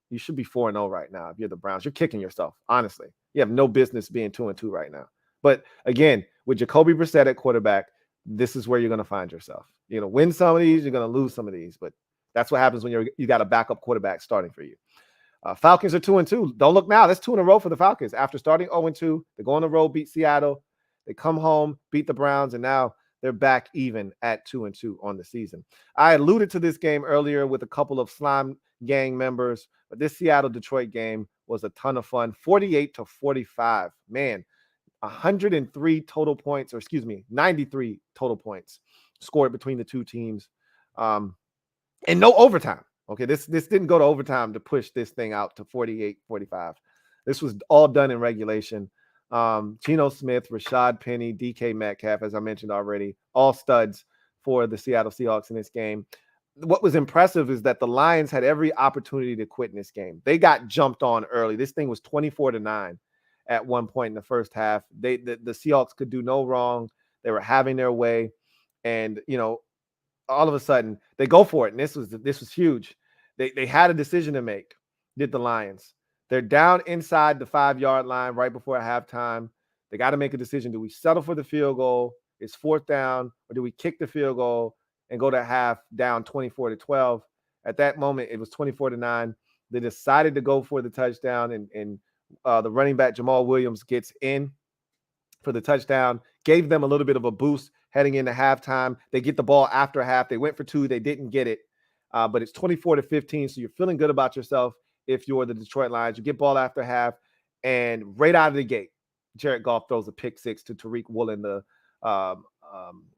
You should be 4-0 right now. If you're the Browns, you're kicking yourself. Honestly, you have no business being 2-2 right now. But again, with Jacoby Brissett at quarterback, this is where you're going to find yourself. You're going to win some of these, you're going to lose some of these. But that's what happens when you got a backup quarterback starting for you. Falcons are 2-2. Don't look now. That's 2 in a row for the Falcons. After starting 0-2, they go on the road, beat Seattle. They come home, beat the Browns, and now they're back even at 2-2 on the season. I alluded to this game earlier with a couple of Slime Gang members, but this Seattle-Detroit game was a ton of fun. 48-45. Man, 93 total points, 93 total points scored between the two teams. And no overtime. Okay, this didn't go to overtime to push this thing out to 48-45. This was all done in regulation. Geno Smith, Rashad Penny, DK Metcalf, as I mentioned already, all studs for the Seattle Seahawks in this game. What was impressive is that the Lions had every opportunity to quit in this game. They got jumped on early. This thing was 24-9 at one point in the first half. The Seahawks could do no wrong. They were having their way, and all of a sudden they go for it, and this was huge. They had a decision to make. Did the Lions? They're down inside the 5-yard line right before halftime. They got to make a decision. Do we settle for the field goal? It's 4th down, or do we kick the field goal and go to half down 24-12. At that moment, it was 24-9. They decided to go for the touchdown, and the running back Jamal Williams gets in for the touchdown, gave them a little bit of a boost heading into halftime. They get the ball after half. They went for 2. They didn't get it, but it's 24-15, so you're feeling good about yourself if you're the Detroit Lions. You get ball after half, and right out of the gate, Jared Goff throws a pick 6 to Tariq Woolen, the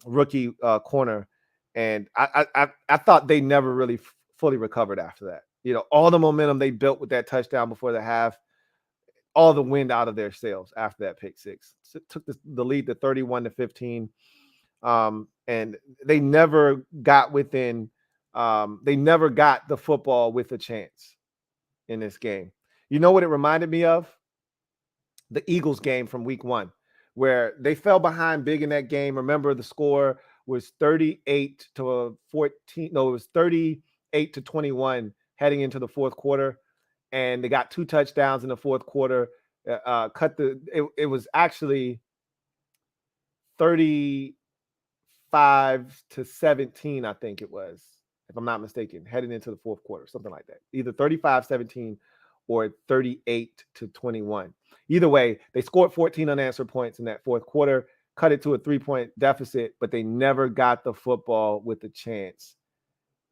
rookie corner, and I thought they never really fully recovered after that. You know, all the momentum they built with that touchdown before the half, all the wind out of their sails after that pick 6. So took the lead to 31-15, and they never got within. They never got the football with a chance in this game. You know what it reminded me of? The Eagles game from week 1, where they fell behind big in that game. Remember, the score was 38-14. No, it was 38-21 heading into the fourth quarter, and they got 2 touchdowns in the fourth quarter. It was actually 35-17, I think it was, if I'm not mistaken, heading into the fourth quarter, something like that. Either 35-17 or 38-21. Either way, they scored 14 unanswered points in that fourth quarter, cut it to a 3-point deficit, but they never got the football with a chance.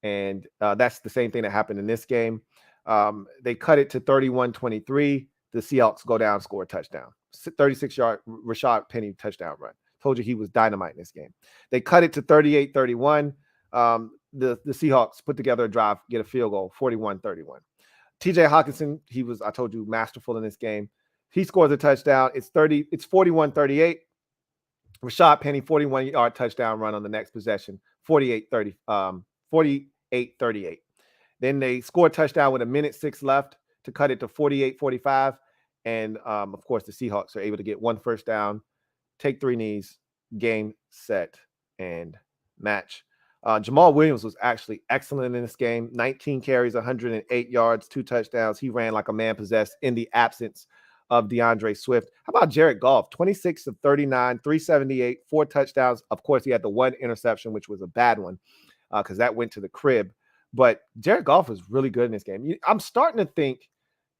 And that's the same thing that happened in this game. They cut it to 31-23. The Seahawks go down, score a touchdown. 36-yard Rashad Penny touchdown run. Told you he was dynamite in this game. They cut it to 38-31. The Seahawks put together a drive, get a field goal, 41-31. TJ Hawkinson, I told you, masterful in this game. He scores a touchdown. It's 41-38. Rashad Penny, 41-yard touchdown run on the next possession, 48-38. Then they score a touchdown with 1:06 left to cut it to 48-45. And, of course, the Seahawks are able to get 1 first down, take 3 knees, game, set, and match. Jamal Williams was actually excellent in this game. 19 carries, 108 yards, 2 touchdowns. He ran like a man possessed in the absence of DeAndre Swift. How about Jared Goff? 26 of 39, 378, 4 touchdowns. Of course, he had the 1 interception, which was a bad one because that went to the crib. But Jared Goff was really good in this game. I'm starting to think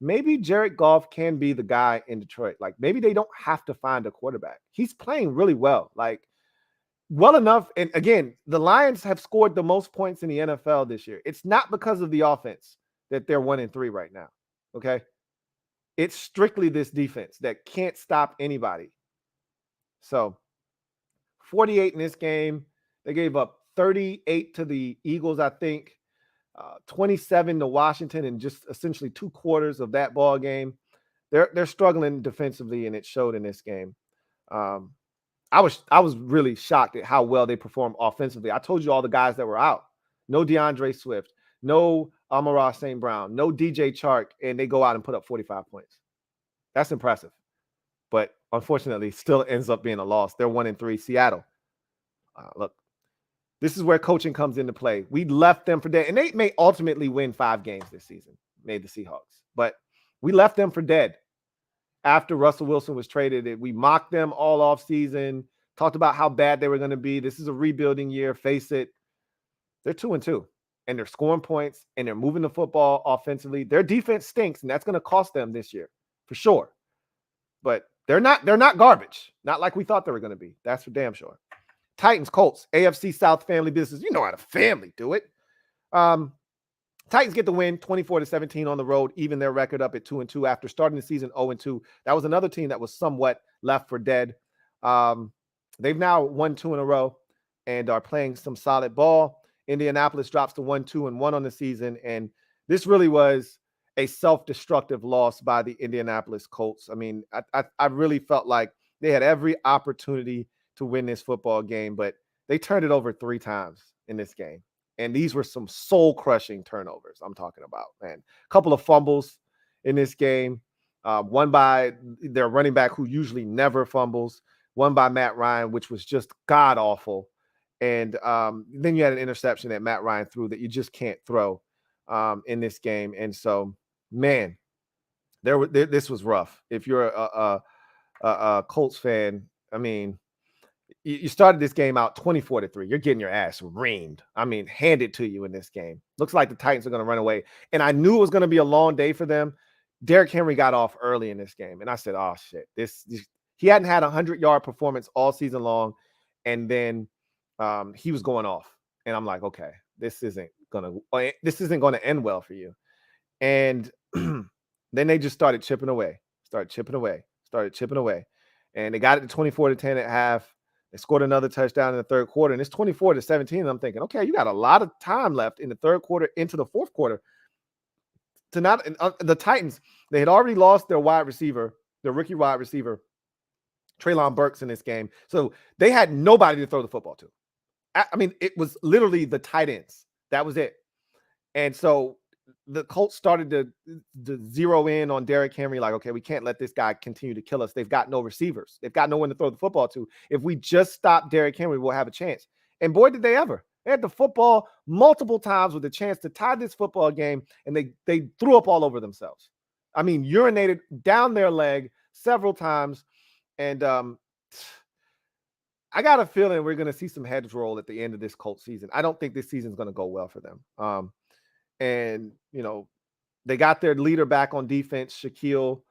maybe Jared Goff can be the guy in Detroit. Like, maybe they don't have to find a quarterback. He's playing really well. Like, well enough. And again, the Lions have scored the most points in the NFL this year. It's not because of the offense that they're 1-3 right now. Okay. It's strictly this defense that can't stop anybody. So 48 in this game. They gave up 38 to the Eagles, I think, 27 to Washington in just essentially 2 quarters of that ball game. They're struggling defensively, and it showed in this game. I was really shocked at how well they performed offensively. I told you all the guys that were out. No DeAndre Swift, no Amon-Ra St. Brown, no DJ Chark, and they go out and put up 45 points. That's impressive. But unfortunately, still ends up being a loss. They're 1-3. Seattle. Look, this is where coaching comes into play. We left them for dead, and they may ultimately win 5 games this season, made the Seahawks. But we left them for dead. After Russell Wilson was traded, we mocked them all off season, talked about how bad they were going to be. This is a rebuilding year. Face it. They're 2-2, and they're scoring points, and they're moving the football offensively. Their defense stinks, and that's going to cost them this year for sure. But they're not garbage. Not like we thought they were going to be. That's for damn sure. Titans, Colts, AFC South family business. You know how the family do it. Titans get the win, 24-17 on the road, even their record up at 2-2 after starting the season 0-2. That was another team that was somewhat left for dead. They've now won 2 in a row and are playing some solid ball. Indianapolis drops to 1-2-1 on the season, and this really was a self-destructive loss by the Indianapolis Colts. I mean, I really felt like they had every opportunity to win this football game, but they turned it over 3 times in this game. And these were some soul-crushing turnovers I'm talking about, man. A couple of fumbles in this game. One by their running back, who usually never fumbles. One by Matt Ryan, which was just god-awful. And then you had an interception that Matt Ryan threw that you just can't throw in this game. And so, man, this was rough. If you're a Colts fan, I mean, you started this game out 24-3. You're getting your ass reamed. I mean, handed to you in this game. Looks like the Titans are going to run away. And I knew it was going to be a long day for them. Derrick Henry got off early in this game. And I said, oh, shit. He hadn't had a 100-yard performance all season long. And then he was going off. And I'm like, okay, this isn't going to end well for you. And then they just started chipping away. And they got it to 24-10 at half. They scored another touchdown in the third quarter, and it's 24-17. And I'm thinking, okay, you got a lot of time left in the third quarter into the fourth quarter. The Titans, they had already lost their rookie wide receiver, Treylon Burks, in this game. So they had nobody to throw the football to. I mean, it was literally the tight ends. That was it. And so the Colts started to zero in on Derrick Henry, like, okay, we can't let this guy continue to kill us. They've got no receivers. They've got no one to throw the football to. If we just stop Derrick Henry, we'll have a chance. And boy, did they ever. They had the football multiple times with a chance to tie this football game, and they threw up all over themselves. I mean, urinated down their leg several times. And I got a feeling we're going to see some heads roll at the end of this Colts season. I don't think this season is going to go well for them. And, they got their leader back on defense, Shaquille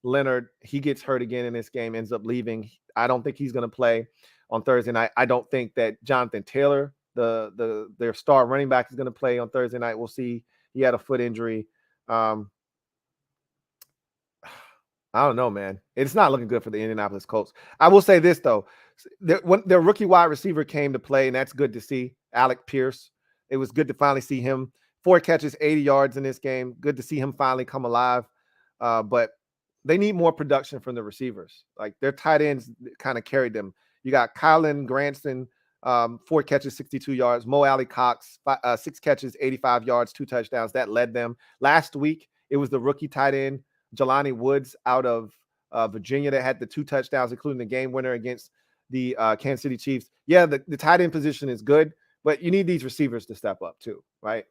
Leonard. He gets hurt again in this game, ends up leaving. I don't think he's going to play on Thursday night. I don't think that Jonathan Taylor, their star running back, is going to play on Thursday night. We'll see. He had a foot injury. I don't know, man. It's not looking good for the Indianapolis Colts. I will say this, though. When their rookie wide receiver came to play, and that's good to see, Alec Pierce. It was good to finally see him. 4 catches, 80 yards in this game. Good to see him finally come alive. But they need more production from the receivers. Like, their tight ends kind of carried them. You got Kylan Granson, 4 catches, 62 yards. Mo Alley Cox, 6 catches, 85 yards, 2 touchdowns. That led them. Last week, it was the rookie tight end, Jelani Woods, out of Virginia, that had the 2 touchdowns, including the game winner against the Kansas City Chiefs. Yeah, the tight end position is good, but you need these receivers to step up too, right?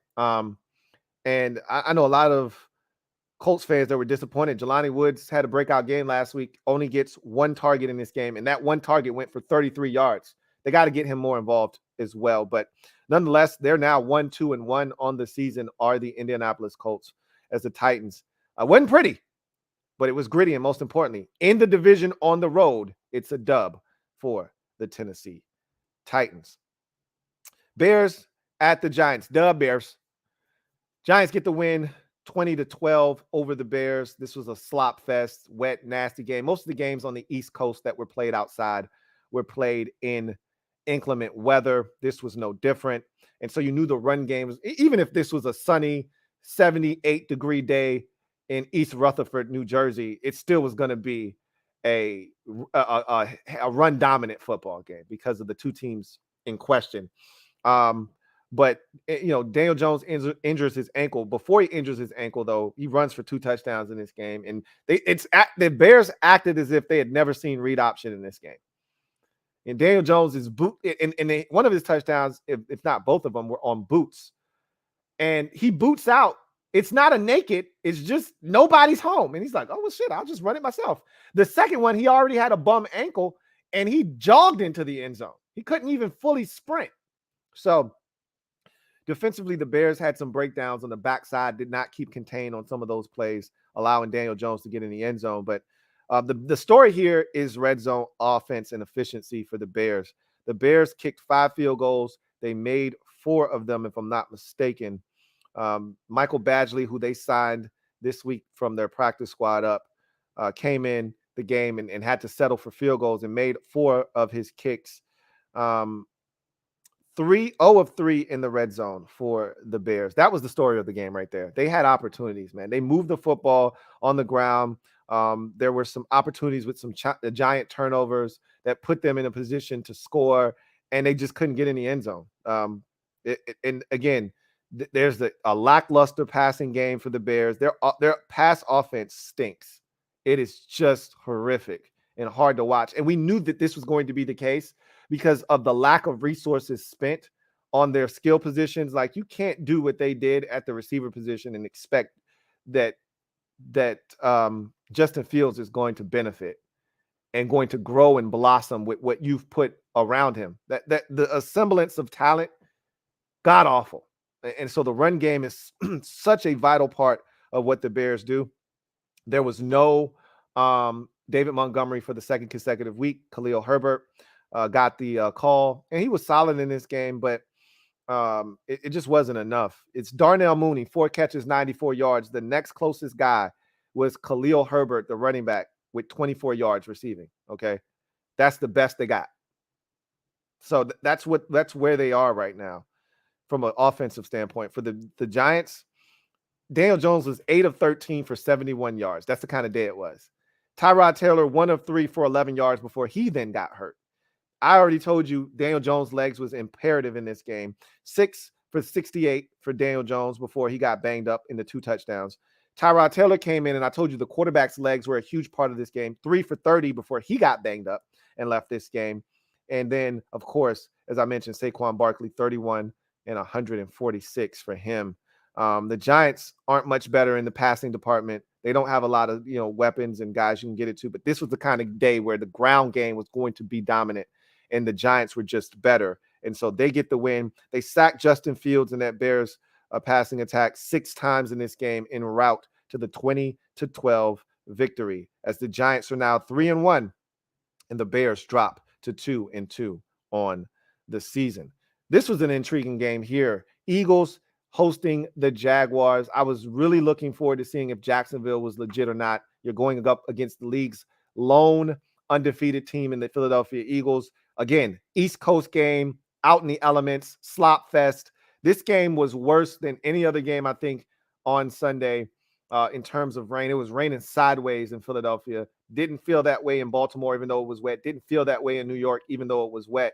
And I know a lot of Colts fans that were disappointed. Jelani Woods had a breakout game last week, only gets 1 target in this game, and that 1 target went for 33 yards. They got to get him more involved as well. But nonetheless, they're now 1-2-1 on the season, are the Indianapolis Colts, as the Titans. Wasn't pretty, but it was gritty, and most importantly, in the division on the road, it's a dub for the Tennessee Titans. Bears at the Giants. Dub Bears. Giants get the win 20-12 over the Bears. This was a slop fest, wet, nasty game. Most of the games on the East Coast that were played outside were played in inclement weather. This was no different. And so you knew the run game was, even if this was a sunny 78-degree day in East Rutherford, New Jersey, it still was going to be a run-dominant football game because of the two teams in question. But, Daniel Jones injures his ankle. Before he injures his ankle, though, he runs for 2 touchdowns in this game. And the Bears acted as if they had never seen read option in this game. And Daniel Jones is one of his touchdowns, if not both of them, were on boots. And he boots out. It's not a naked. It's just nobody's home. And he's like, oh, well, shit, I'll just run it myself. The second one, he already had a bum ankle, and he jogged into the end zone. He couldn't even fully sprint. So defensively, the Bears had some breakdowns on the backside, did not keep contained on some of those plays, allowing Daniel Jones to get in the end zone. But the story here is red zone offense and efficiency for the Bears. The Bears kicked 5 field goals. They made 4 of them, if I'm not mistaken. Michael Badgley, who they signed this week from their practice squad up, came in the game and had to settle for field goals and made 4 of his kicks. 0 of 3 in the red zone for the Bears. That was the story of the game right there. They had opportunities, man. They moved the football on the ground. There were some opportunities with some giant turnovers that put them in a position to score, and they just couldn't get in the end zone. And again, there's a lackluster passing game for the Bears. Their pass offense stinks. It is just horrific and hard to watch. And we knew that this was going to be the case because of the lack of resources spent on their skill positions. Like, you can't do what they did at the receiver position and expect that Justin Fields is going to benefit and going to grow and blossom with what you've put around him. That the semblance of talent, god awful. And so the run game is such a vital part of what the Bears do. There was no David Montgomery for the second consecutive week. Khalil Herbert got the call, and he was solid in this game, but it just wasn't enough. It's Darnell Mooney, 4 catches, 94 yards. The next closest guy was Khalil Herbert, the running back, with 24 yards receiving. Okay, that's the best they got. So that's where they are right now from an offensive standpoint. For the Giants, Daniel Jones was 8 of 13 for 71 yards. That's the kind of day it was. Tyrod Taylor, 1 of 3 for 11 yards before he then got hurt. I already told you Daniel Jones' legs was imperative in this game. 6 for 68 for Daniel Jones before he got banged up in the 2 touchdowns. Tyrod Taylor came in, and I told you the quarterback's legs were a huge part of this game. 3 for 30 before he got banged up and left this game. And then, of course, as I mentioned, Saquon Barkley, 31 and 146 for him. The Giants aren't much better in the passing department. They don't have a lot of weapons and guys you can get it to. But this was the kind of day where the ground game was going to be dominant, and the Giants were just better. And so they get the win. They sacked Justin Fields in that Bears passing attack 6 times in this game en route to the 20-12 victory, as the Giants are now 3-1, and the Bears drop to 2-2 on the season. This was an intriguing game here. Eagles hosting the Jaguars. I was really looking forward to seeing if Jacksonville was legit or not. You're going up against the league's lone undefeated team in the Philadelphia Eagles. Again, East Coast game, out in the elements, slop fest. This game was worse than any other game, I think, on Sunday in terms of rain. It was raining sideways in Philadelphia. Didn't feel that way in Baltimore, even though it was wet. Didn't feel that way in New York, even though it was wet.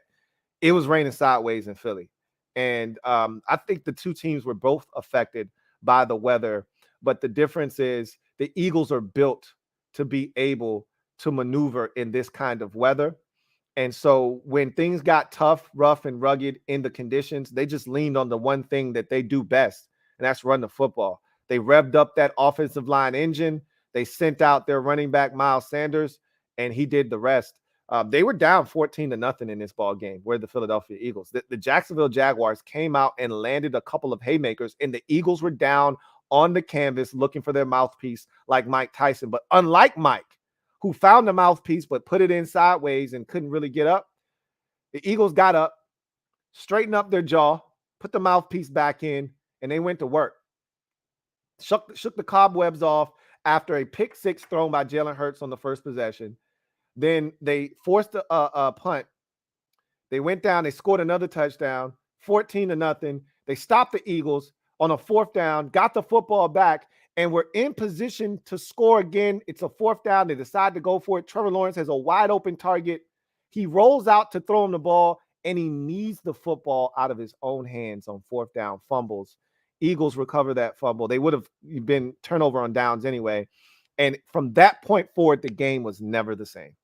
It was raining sideways in Philly. And I think the two teams were both affected by the weather. But the difference is the Eagles are built to be able to maneuver in this kind of weather. And so when things got tough, rough, and rugged in the conditions, they just leaned on the one thing that they do best, and that's run the football. They revved up that offensive line engine. They sent out their running back, Miles Sanders, and he did the rest. They were down 14-0 in this ball game, where the Philadelphia Eagles. The Jacksonville Jaguars came out and landed a couple of haymakers, and the Eagles were down on the canvas looking for their mouthpiece like Mike Tyson. But unlike Mike, who found the mouthpiece but put it in sideways and couldn't really get up, the Eagles got up, straightened up their jaw, put the mouthpiece back in, and they went to work. Shook the cobwebs off after a pick 6 thrown by Jalen Hurts on the first possession. Then they forced a punt. They went down. They scored another touchdown, 14-0. They stopped the Eagles on a 4th down, got the football back, and were in position to score again. It's a 4th down. They decide to go for it. Trevor Lawrence has a wide open target. He rolls out to throw him the ball, and he needs the football out of his own hands on 4th down, fumbles. Eagles recover that fumble. They would have been turnover on downs anyway. And from that point forward, the game was never the same.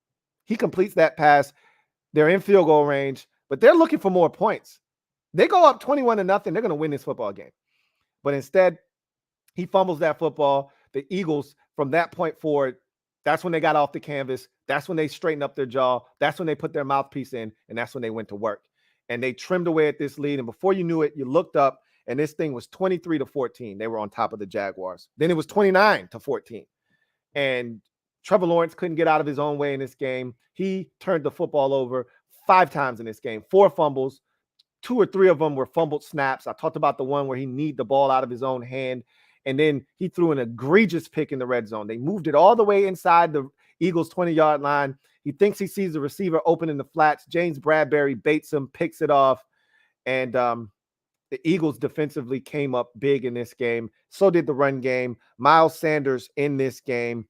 He completes that pass. They're in field goal range, but they're looking for more points. They go up 21-0. They're going to win this football game. But instead, he fumbles that football. The Eagles, from that point forward, that's when they got off the canvas. That's when they straightened up their jaw. That's when they put their mouthpiece in, and that's when they went to work. And they trimmed away at this lead. And before you knew it, you looked up, and this thing was 23-14. They were on top of the Jaguars. Then it was 29-14. And Trevor Lawrence couldn't get out of his own way in this game. He turned the football over 5 times in this game, 4 fumbles. 2 or 3 of them were fumbled snaps. I talked about the one where he kneed the ball out of his own hand, and then he threw an egregious pick in the red zone. They moved it all the way inside the Eagles' 20-yard line. He thinks he sees the receiver open in the flats. James Bradbury baits him, picks it off, and the Eagles defensively came up big in this game. So did the run game. Miles Sanders in this game,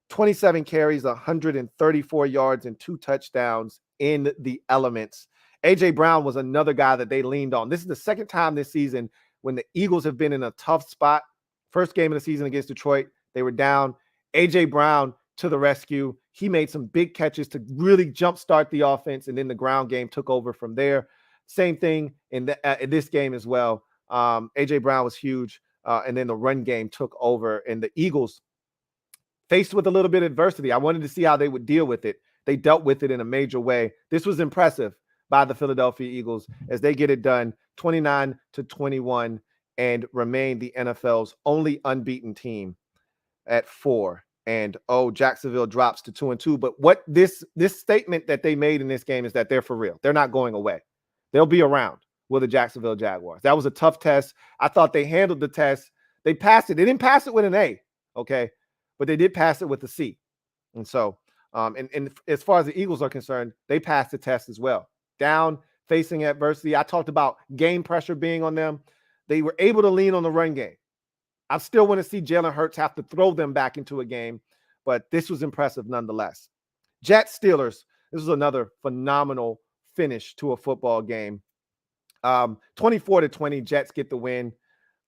27 carries, 134 yards, and 2 touchdowns in the elements. A.J. Brown was another guy that they leaned on. This is the second time this season when the Eagles have been in a tough spot. First game of the season against Detroit, they were down. A.J. Brown to the rescue. He made some big catches to really jumpstart the offense, and then the ground game took over from there. Same thing in this game as well. A.J. Brown was huge, and then the run game took over, and the Eagles, faced with a little bit of adversity, I wanted to see how they would deal with it. they dealt with it in a major way. This was impressive by the Philadelphia Eagles as they get it done 29-21 and remain the NFL's only unbeaten team at 4-0. Jacksonville drops to 2-2. But what this statement that they made in this game is that they're for real. They're not going away. They'll be around with the Jacksonville Jaguars. That was a tough test. I thought they handled the test. They passed it. They didn't pass it with an A, okay? But they did pass it with a C. And so, and as far as the Eagles are concerned, they passed the test as well. Down, facing adversity. I talked about game pressure being on them. They were able to lean on the run game. I still want to see Jalen Hurts have to throw them back into a game, but this was impressive nonetheless. Jets Steelers. This was another phenomenal finish to a football game. 24-20, Jets get the win.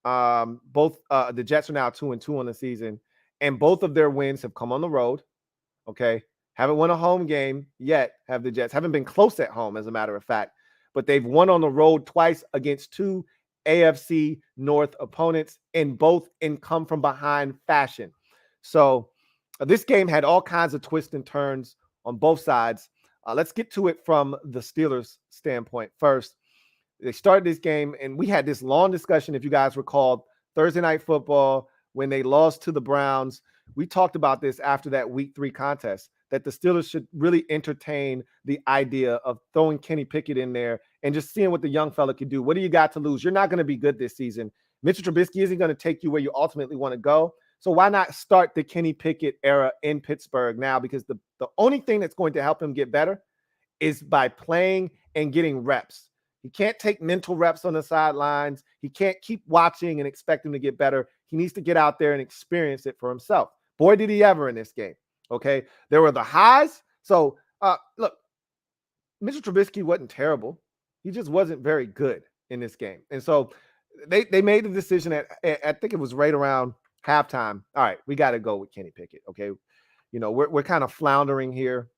Both the Jets are now 2-2 on the season, and both of their wins have come on the road. Okay, haven't won a home game yet. Have the Jets haven't been close at home, as a matter of fact, but they've won on the road twice against two AFC North opponents, in both in come from behind fashion. So this game had all kinds of twists and turns on both sides. Let's get to it from the Steelers' standpoint first. They started this game, and we had this long discussion, if you guys recall, Thursday Night Football, when they lost to the Browns. We talked about this after that Week 3 contest, that the Steelers should really entertain the idea of throwing Kenny Pickett in there and just seeing what the young fella could do. What do you got to lose? You're not going to be good this season. Mitchell Trubisky isn't going to take you where you ultimately want to go. So why not start the Kenny Pickett era in Pittsburgh now? Because the only thing that's going to help him get better is by playing and getting reps. He can't take mental reps on the sidelines. He can't keep watching and expect him to get better. He needs to get out there and experience it for himself. Boy, did he ever in this game. Okay, there were the highs. So, look, Mitchell Trubisky wasn't terrible. He just wasn't very good in this game. And so they made the decision I think it was right around halftime. All right, we got to go with Kenny Pickett. Okay, you know, we're kind of floundering here.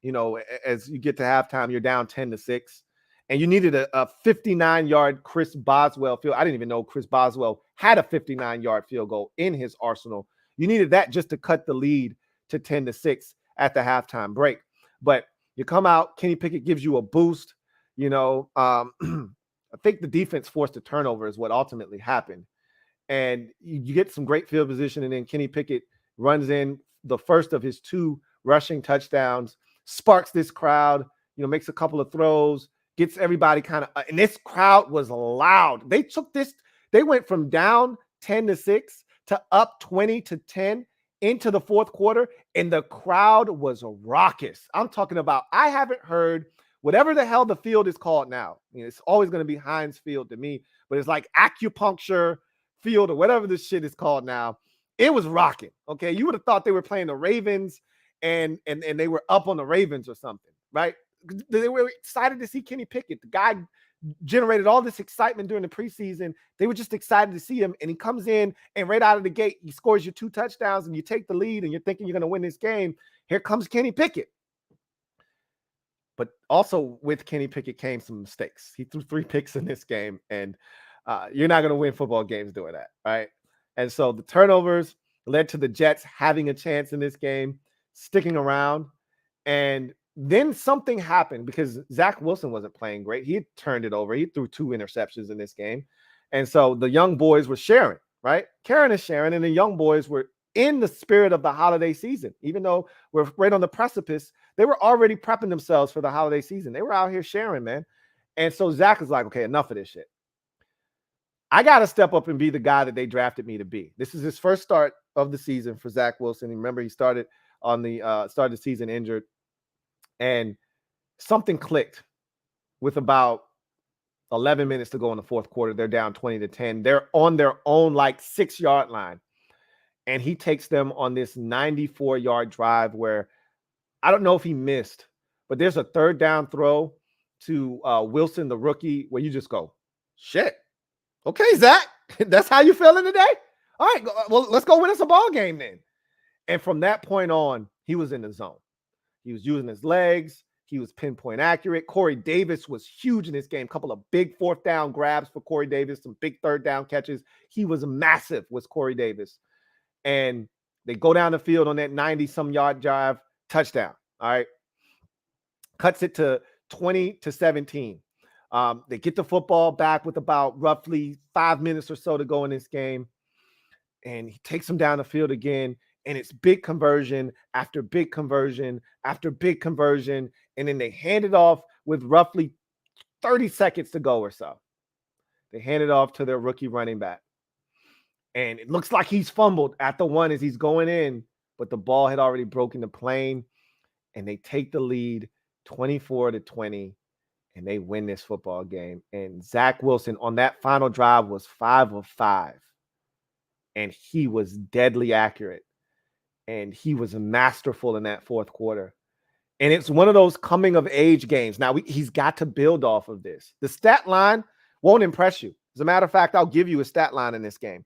You know, as you get to halftime, you're down 10-6. And you needed a 59-yard Chris Boswell field. I didn't even know Chris Boswell had a 59-yard field goal in his arsenal. You needed that just to cut the lead to 10-6 at the halftime break. But you come out, Kenny Pickett gives you a boost. You know, I think the defense forced a turnover is what ultimately happened. And you get some great field position, and then Kenny Pickett runs in the first of his 2 rushing touchdowns, sparks this crowd, you know, makes a couple of throws, gets everybody kind of, and this crowd was loud. They took this, they went from down 10-6 to up 20-10 into the fourth quarter, and the crowd was raucous. I'm talking about, I haven't heard whatever the hell the field is called now. I mean, it's always going to be Heinz Field to me, but it's like acupuncture field or whatever this shit is called now. It was rocking. Okay, you would have thought they were playing the Ravens and they were up on the Ravens or something, right? They were excited to see Kenny Pickett. The guy generated all this excitement during the preseason. They were just excited to see him, and he comes in, and right out of the gate, he scores you 2 touchdowns, and you take the lead, and you're thinking you're going to win this game. Here comes Kenny Pickett. But also with Kenny Pickett came some mistakes. He threw 3 picks in this game, and you're not going to win football games doing that, right? And so the turnovers led to the Jets having a chance in this game, sticking around, and then something happened because Zach Wilson wasn't playing great. He had turned it over. He threw 2 interceptions in this game. And so the young boys were sharing, right? Karen is sharing, and the young boys were in the spirit of the holiday season. Even though we're right on the precipice, they were already prepping themselves for the holiday season. They were out here sharing, man. And so Zach is like, okay, enough of this shit. I got to step up and be the guy that they drafted me to be. This is his first start of the season for Zach Wilson. And remember, he started on the start of the season injured. And something clicked with about 11 minutes to go in the fourth quarter. They're down 20-10. They're on their own, like 6-yard line. And he takes them on this 94-yard drive where I don't know if he missed, but there's a 3rd down throw to Wilson, the rookie, where you just go, shit. Okay, Zach, that's how you feeling today? All right, well, let's go win us a ball game then. And from that point on, he was in the zone. He was using his legs. He was pinpoint accurate. Corey Davis was huge in this game. A couple of big 4th down grabs for Corey Davis, some big 3rd down catches. He was massive, was Corey Davis. And they go down the field on that 90-some yard drive, touchdown. All right. Cuts it to 20-17. They get the football back with about roughly 5 minutes or so to go in this game. And he takes them down the field again. And it's big conversion after big conversion after big conversion. And then they hand it off with roughly 30 seconds to go or so. They hand it off to their rookie running back. And it looks like he's fumbled at the one as he's going in, but the ball had already broken the plane. And they take the lead 24-20. And they win this football game. And Zach Wilson on that final drive was 5 of 5. And he was deadly accurate. And he was masterful in that fourth quarter. And it's one of those coming of age games. Now, he's got to build off of this. The stat line won't impress you. As a matter of fact, I'll give you a stat line in this game.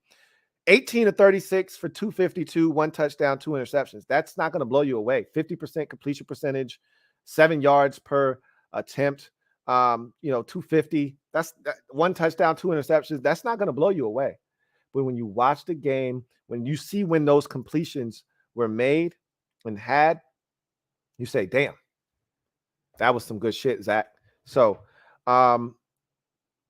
18 of 36 for 252, 1 touchdown, 2 interceptions. That's not going to blow you away. 50% completion percentage, 7 yards per attempt. 250. That's 1 touchdown, 2 interceptions. That's not going to blow you away. But when you watch the game, when you see when those completions were made and had, you say, damn, that was some good shit, Zach. So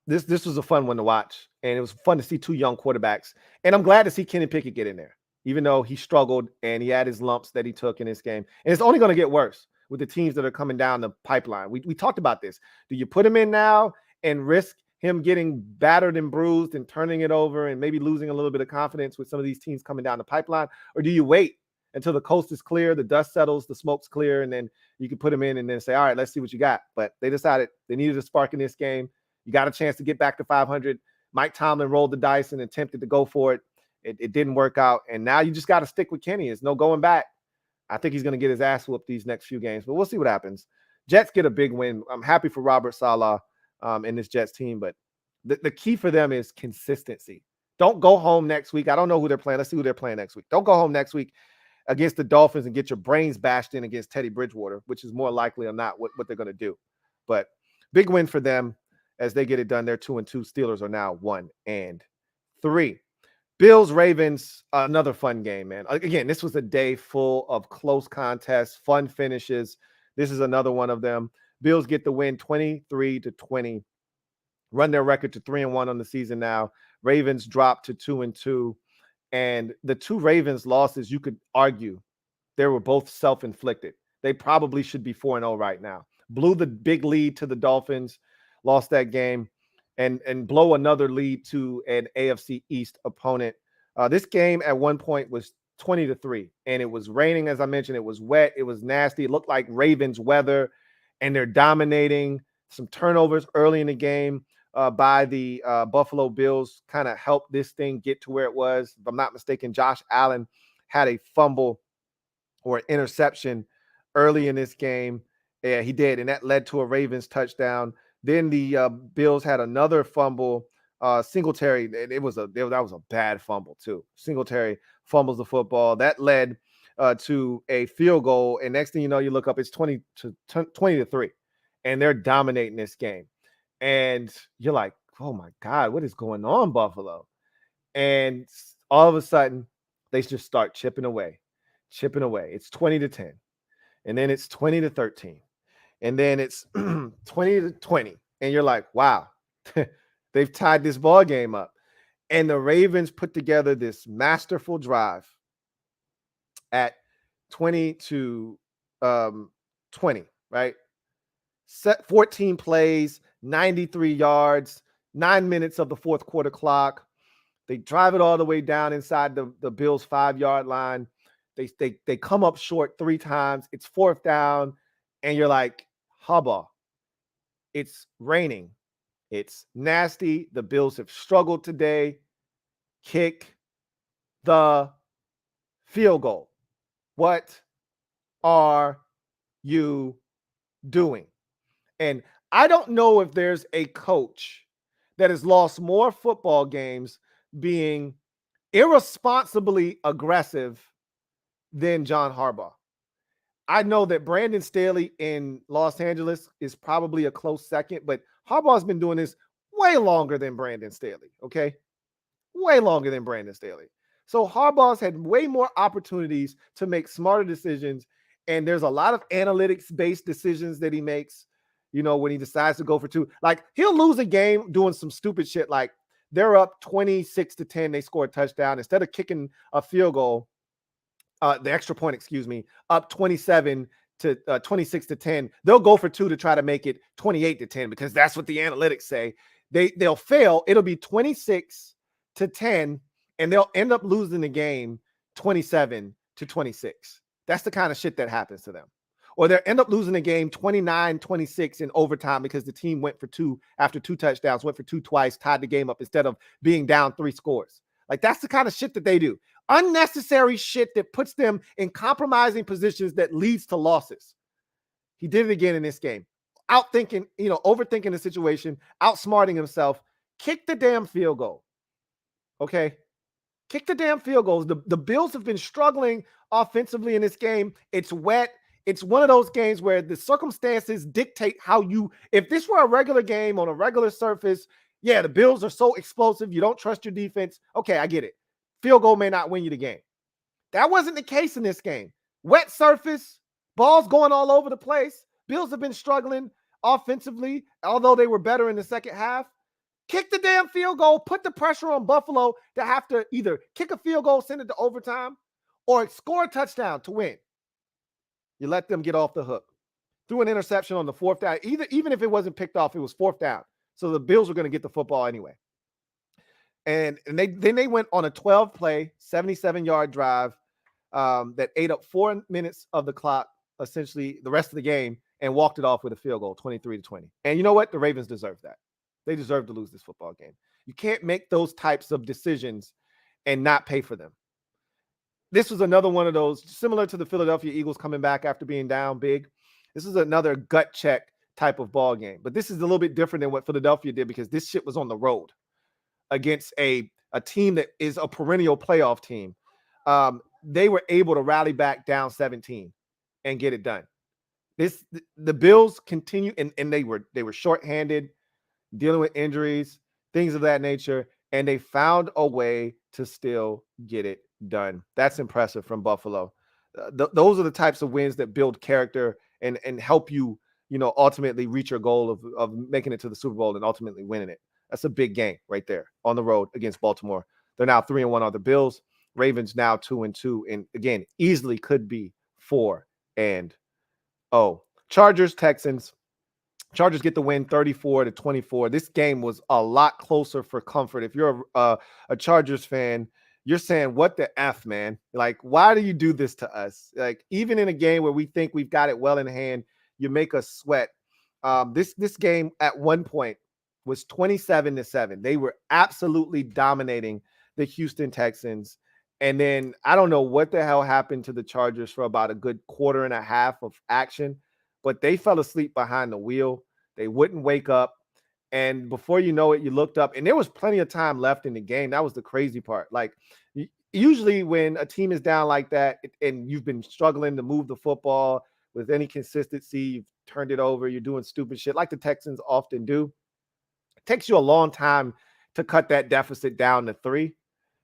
this was a fun one to watch. And it was fun to see 2 young quarterbacks. And I'm glad to see Kenny Pickett get in there, even though he struggled and he had his lumps that he took in this game. And it's only going to get worse with the teams that are coming down the pipeline. We talked about this. Do you put him in now and risk him getting battered and bruised and turning it over and maybe losing a little bit of confidence with some of these teams coming down the pipeline? Or do you wait until the coast is clear, the dust settles, the smoke's clear, and then you can put him in and then say, all right, let's see what you got. But they decided they needed a spark in this game. You got a chance to get back to 500. Mike Tomlin rolled the dice and attempted to go for it. It didn't work out. And now you just got to stick with Kenny. There's no going back. I think he's going to get his ass whooped these next few games, but we'll see what happens. Jets get a big win. I'm happy for Robert Saleh in this Jets team, but the key for them is consistency. Don't go home next week. I don't know who they're playing. Let's see who they're playing next week. Don't go home next week against the Dolphins and get your brains bashed in against Teddy Bridgewater, which is more likely or not what they're going to do. But big win for them as they get it done. They're 2-2. Steelers are now 1-3. Bills, Ravens, another fun game, man. Again, this was a day full of close contests, fun finishes. This is another one of them. Bills get the win 23-20, run their record to 3-1 on the season now. Ravens drop to 2-2. And the 2 Ravens losses, you could argue they were both self-inflicted. They probably should be 4-0 right now. Blew the big lead to the Dolphins, lost that game. And blow another lead to an AFC East opponent. This game at one point was 20-3, and it was raining, as I mentioned. It was wet. It was nasty. It looked like Ravens weather, and they're dominating. Some turnovers early in the game by the Buffalo Bills kind of helped this thing get to where it was. If I'm not mistaken, Josh Allen had a fumble or an interception early in this game. Yeah, he did, and that led to a Ravens touchdown. Then the Bills had another fumble. Singletary, that was a bad fumble too. Singletary fumbles the football. That led to a field goal. And next thing you know, you look up, it's 20-3. And they're dominating this game. And you're like, oh my God, what is going on, Buffalo? And all of a sudden, they just start chipping away. It's 20-10. And then it's 20-13. And then it's 20-20. And you're like, wow, they've tied this ball game up. And the Ravens put together this masterful drive at 20-20, right? Set 14 plays, 93 yards, 9 minutes of the fourth quarter clock. They drive it all the way down inside the Bills' 5-yard line. They come up short 3 times. It's 4th down. And you're like, hubba, it's raining. It's nasty. The Bills have struggled today. Kick the field goal. What are you doing? And I don't know if there's a coach that has lost more football games being irresponsibly aggressive than John Harbaugh. I know that Brandon Staley in Los Angeles is probably a close second, but Harbaugh's been doing this way longer than Brandon Staley, okay? Way longer than Brandon Staley. So Harbaugh's had way more opportunities to make smarter decisions, And there's a lot of analytics-based decisions that he makes, when he decides to go for two. Like, he'll lose a game doing some stupid shit. Like, they're up 26-10. They score a touchdown. Instead of kicking a field goal, the extra point, up 26-10. They'll go for two to try to make it 28-10 because that's what the analytics say. They'll fail. It'll be 26-10, and they'll end up losing the game 27-26. That's the kind of shit that happens to them. Or they'll end up losing the game 29-26 in overtime because the team went for two after two touchdowns, went for two twice, tied the game up instead of being down 3 scores. Like, that's the kind of shit that they do. Unnecessary shit that puts them in compromising positions that leads to losses. He did it again in this game. Outthinking, overthinking the situation, outsmarting himself. Kick the damn field goal. Okay? Kick the damn field goals. The Bills have been struggling offensively in this game. It's wet. It's one of those games where the circumstances dictate how if this were a regular game on a regular surface, yeah, the Bills are so explosive. You don't trust your defense. Okay, I get it. Field goal may not win you the game. That wasn't the case in this game. Wet surface, balls going all over the place. Bills have been struggling offensively, although they were better in the second half. Kick the damn field goal, put the pressure on Buffalo to have to either kick a field goal, send it to overtime, or score a touchdown to win. You let them get off the hook. Threw an interception on the 4th down. Even if it wasn't picked off, it was 4th down. So the Bills were going to get the football anyway. And they went on a 12-play, 77-yard drive that ate up 4 minutes of the clock, essentially the rest of the game, and walked it off with a field goal, 23-20. And you know what? The Ravens deserve that. They deserve to lose this football game. You can't make those types of decisions and not pay for them. This was another one of those, similar to the Philadelphia Eagles coming back after being down big. This is another gut check type of ball game. But this is a little bit different than what Philadelphia did because this shit was on the road against a team that is a perennial playoff team. They were able to rally back down 17 and get it done. The Bills continue, and they were shorthanded, dealing with injuries, things of that nature, and they found a way to still get it done. That's impressive from Buffalo. Those are the types of wins that build character and help you, ultimately reach your goal of making it to the Super Bowl and ultimately winning it. That's a big game right there on the road against Baltimore. They're now 3-1 on the Bills. Ravens now 2-2, and again, easily could be 4-0. Chargers, Texans. Chargers get the win 34-24. This game was a lot closer for comfort. If you're a Chargers fan, you're saying, what the F, man? Like, why do you do this to us? Like, even in a game where we think we've got it well in hand, you make us sweat. This game at one point was 27-7. They were absolutely dominating the Houston Texans. And then I don't know what the hell happened to the Chargers for about a good quarter and a half of action, but they fell asleep behind the wheel. They wouldn't wake up. And before you know it, you looked up, and there was plenty of time left in the game. That was the crazy part. Like, usually when a team is down like that and you've been struggling to move the football with any consistency, you've turned it over, you're doing stupid shit like the Texans often do. It takes you a long time to cut that deficit down to 3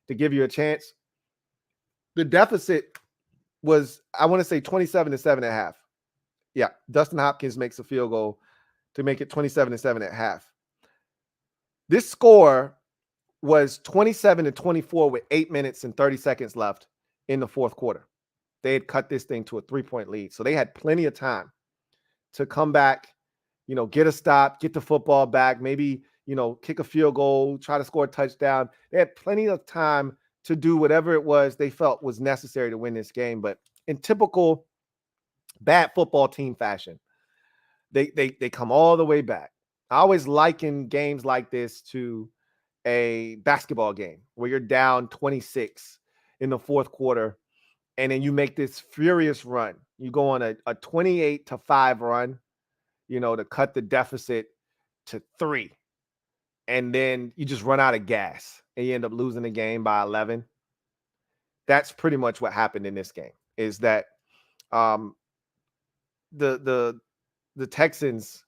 to give you a chance. The deficit was, I want to say, 27-7.5. Yeah, Dustin Hopkins makes a field goal to make it 27-7.5. This score was 27-24 with 8 minutes and 30 seconds left in the fourth quarter. They had cut this thing to a 3-point lead. So they had plenty of time to come back, get a stop, get the football back, maybe, kick a field goal, try to score a touchdown. They had plenty of time to do whatever it was they felt was necessary to win this game. But in typical bad football team fashion, they come all the way back. I always liken games like this to a basketball game where you're down 26 in the fourth quarter, and then you make this furious run. You go on a 28-5 run, to cut the deficit to 3. And then you just run out of gas and you end up losing the game by 11. That's pretty much what happened in this game, is that the Texans,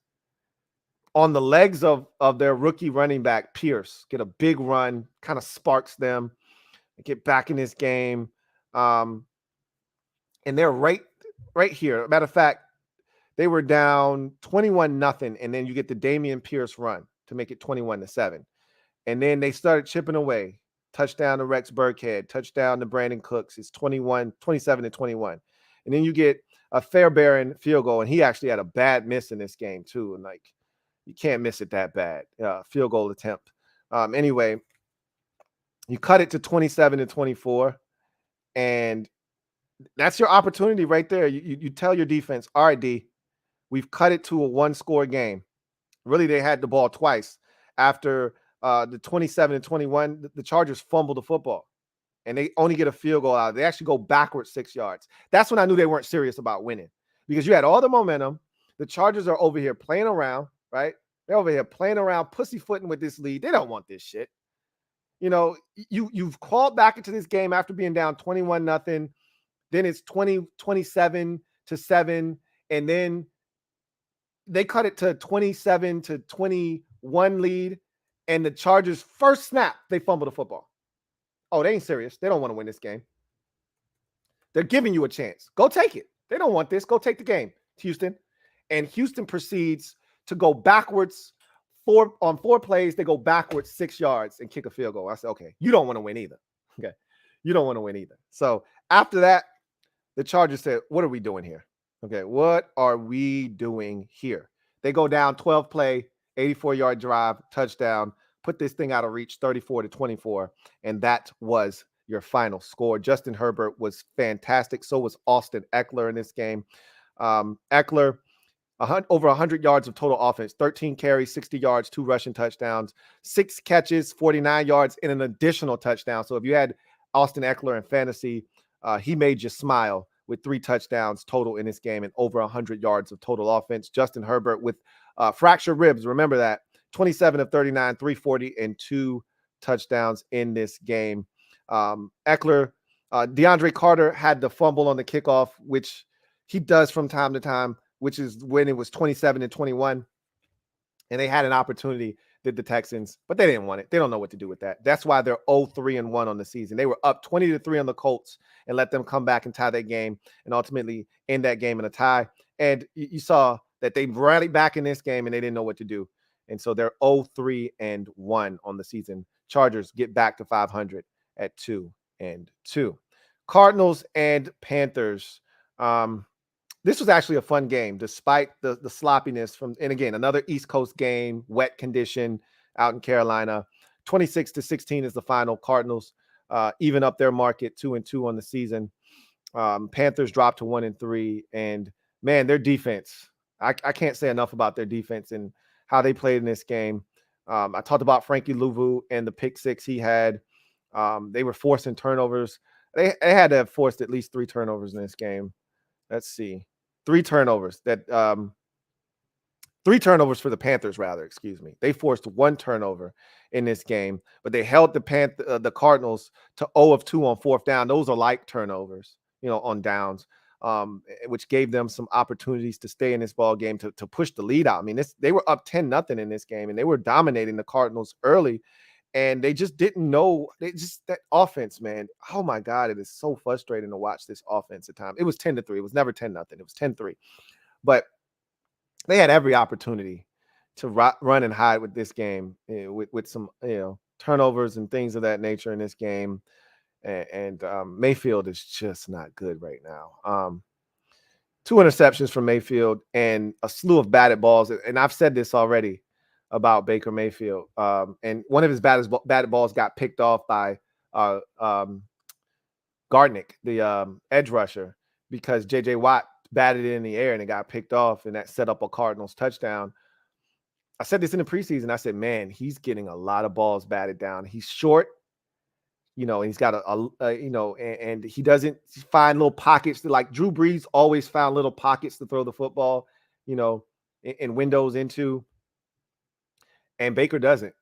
on the legs of their rookie running back, Pierce, get a big run, kind of sparks them, get back in this game. And they're right right here. Matter of fact, they were down 21-0, and then you get the Damian Pierce run to make it 21-7. And then they started chipping away. Touchdown to Rex Burkhead, touchdown to Brandon Cooks. It's 27-21. And then you get a Fairbairn field goal, and he actually had a bad miss in this game too. And like, you can't miss it that bad. Field goal attempt. Anyway, you cut it to 27-24, and that's your opportunity right there. You tell your defense, all right, D, we've cut it to a one-score game. Really, they had the ball twice. After the 27-21, the Chargers fumbled the football, and they only get a field goal out. They actually go backwards 6 yards. That's when I knew they weren't serious about winning, because you had all the momentum. The Chargers are over here playing around, right? They're over here playing around, pussyfooting with this lead. They don't want this shit. You know, you've called back into this game after being down 21-0. Then it's 27-7, and then they cut it to 27-21 lead, and the Chargers' first snap, they fumble the football. Oh, they ain't serious. They don't want to win this game. They're giving you a chance. Go take it. They don't want this. Go take the game, Houston. And Houston proceeds to go backwards on 4 plays. They go backwards 6 yards and kick a field goal. I said, okay, you don't want to win either. Okay, you don't want to win either. So after that, the Chargers said, what are we doing here? Okay, what are we doing here? They go down 12 play, 84-yard drive, touchdown, put this thing out of reach, 34-24, and that was your final score. Justin Herbert was fantastic. So was Austin Eckler in this game. Eckler, over 100 yards of total offense, 13 carries, 60 yards, 2 rushing touchdowns, 6 catches, 49 yards, and an additional touchdown. So if you had Austin Eckler in fantasy, he made you smile with 3 touchdowns total in this game and over 100 yards of total offense. Justin Herbert with fractured ribs. Remember that. 27 of 39, 340, and 2 touchdowns in this game. Eckler, DeAndre Carter had the fumble on the kickoff, which he does from time to time, which is when it was 27-21. And they had an opportunity, did the Texans, but they didn't want it. They don't know what to do with that. That's why they're 0-3-1 on the season. They were up 20-3 on the Colts and let them come back and tie that game and ultimately end that game in a tie. And you saw that they rallied back in this game and they didn't know what to do. And so they're 0-3-1 on the season. Chargers get back to 500 at 2-2. Cardinals and Panthers. This was actually a fun game, despite the sloppiness from, and again, another East Coast game, wet condition out in Carolina. 26-16 is the final. Cardinals even up their market, 2-2 on the season. Panthers dropped to 1-3, and man, their defense. I can't say enough about their defense and how they played in this game. I talked about Frankie Louvu and the pick 6 he had. They were forcing turnovers. They had to have forced at least 3 turnovers in this game. Let's see. 3 turnovers for the Panthers, rather, excuse me. They forced 1 turnover in this game, but they held the Cardinals to 0 of 2 on 4th down. Those are like turnovers, on downs, which gave them some opportunities to stay in this ball game to push the lead out. I mean, they were up 10-0 in this game, and they were dominating the Cardinals early, and they just didn't know. That offense, man. Oh my God, it is so frustrating to watch this offense at times. It was 10-3. It was never 10-0. It was 10-3. But they had every opportunity to run and hide with this game, with some turnovers and things of that nature in this game. And Mayfield is just not good right now. 2 interceptions from Mayfield and a slew of batted balls. And I've said this already about Baker Mayfield. And one of his batted balls got picked off by Gardnick, the edge rusher, because J.J. Watt batted it in the air and it got picked off, and that set up a Cardinals touchdown. I said this in the preseason. I said, man, he's getting a lot of balls batted down. He's short, and he's got and he doesn't find little pockets like Drew Brees always found little pockets to throw the football, in windows into. And Baker doesn't.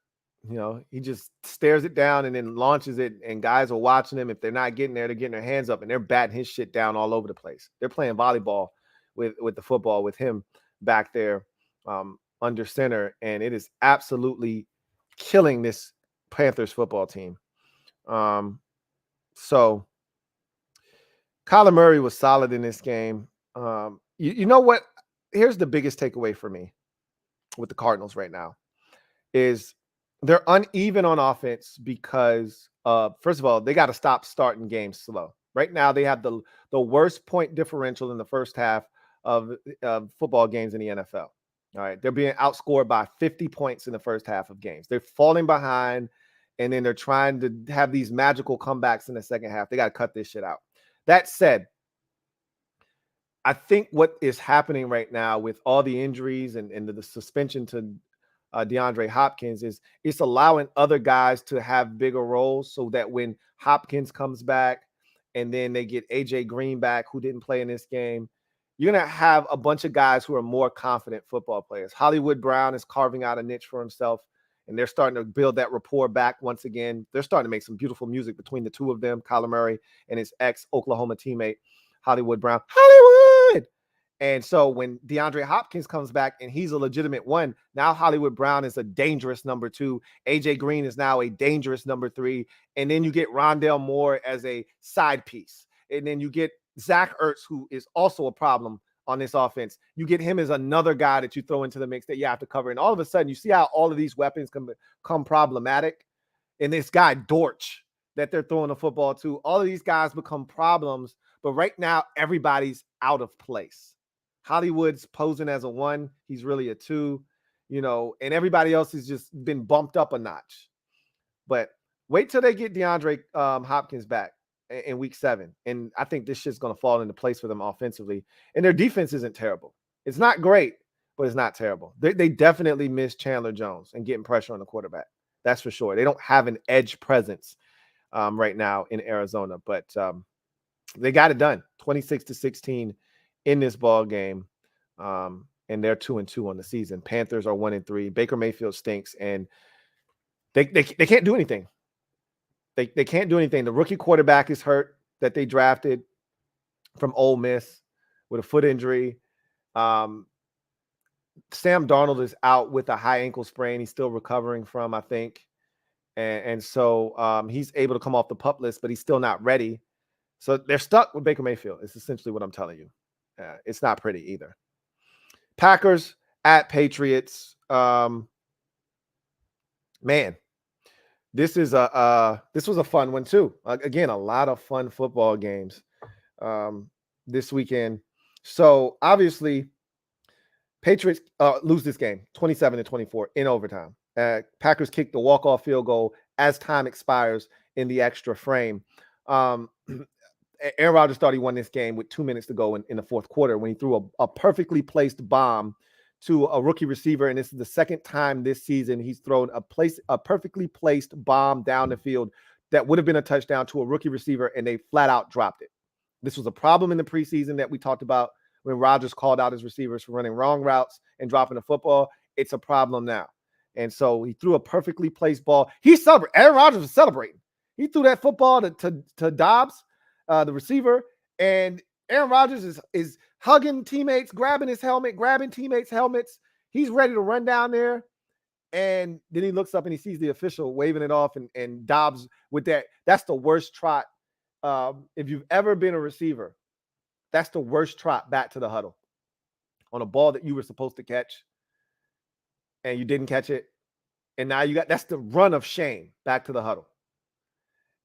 He just stares it down and then launches it, and guys are watching him. If they're not getting there, they're getting their hands up and they're batting his shit down all over the place. They're playing volleyball with the football with him back there under center, and it is absolutely killing this Panthers football team. So Kyler Murray was solid in this game. You know what? Here's the biggest takeaway for me with the Cardinals right now is they're uneven on offense because, first of all, they got to stop starting games slow. Right now, they have the worst point differential in the first half of football games in the NFL. All right, they're being outscored by 50 points in the first half of games. They're falling behind, and then they're trying to have these magical comebacks in the second half. They got to cut this shit out. That said, I think what is happening right now with all the injuries and the suspension to DeAndre Hopkins is it's allowing other guys to have bigger roles so that when Hopkins comes back and then they get AJ Green back, who didn't play in this game, you're going to have a bunch of guys who are more confident football players. Hollywood Brown is carving out a niche for himself, and they're starting to build that rapport back once again. They're starting to make some beautiful music between the two of them, Kyler Murray and his ex-Oklahoma teammate, Hollywood Brown. Hollywood! And so when DeAndre Hopkins comes back and he's a legitimate one, now Hollywood Brown is a dangerous number 2. AJ Green is now a dangerous number 3. And then you get Rondale Moore as a side piece. And then you get Zach Ertz, who is also a problem on this offense. You get him as another guy that you throw into the mix that you have to cover. And all of a sudden, you see how all of these weapons can become problematic. And this guy, Dortch, that they're throwing the football to, all of these guys become problems. But right now, everybody's out of place. Hollywood's posing as a 1. He's really a 2, and everybody else has just been bumped up a notch. But wait till they get DeAndre Hopkins back in week 7. And I think this shit's going to fall into place for them offensively. And their defense isn't terrible. It's not great, but it's not terrible. They definitely miss Chandler Jones and getting pressure on the quarterback. That's for sure. They don't have an edge presence right now in Arizona, but they got it done 26-16 in this ball game. And they're 2-2 on the season. Panthers are 1-3. Baker Mayfield stinks, and they can't do anything. They can't do anything. The rookie quarterback is hurt that they drafted from Ole Miss with a foot injury. Sam Darnold is out with a high ankle sprain. He's still recovering from, I think. And so he's able to come off the PUP list, but he's still not ready. So they're stuck with Baker Mayfield. It's essentially what I'm telling you. It's not pretty either. Packers at Patriots. Man, this was a fun one too. Again, a lot of fun football games this weekend. So obviously, Patriots lose this game 27-24 in overtime. Packers kick the walk-off field goal as time expires in the extra frame. Aaron Rodgers thought he won this game with 2 minutes to go in the fourth quarter when he threw a perfectly placed bomb to a rookie receiver. And this is the second time this season he's thrown a perfectly placed bomb down the field that would have been a touchdown to a rookie receiver, and they flat out dropped it. This was a problem in the preseason that we talked about when Rodgers called out his receivers for running wrong routes and dropping the football. It's a problem now. And so he threw a perfectly placed ball. He's celebrating. Aaron Rodgers was celebrating. He threw that football to Dobbs, the receiver, and Aaron Rodgers is hugging teammates, grabbing his helmet, grabbing teammates' helmets. He's ready to run down there. And then he looks up and he sees the official waving it off, and Dobbs with that. That's the worst trot. If you've ever been a receiver, that's the worst trot back to the huddle on a ball that you were supposed to catch and you didn't catch it. And now that's the run of shame back to the huddle.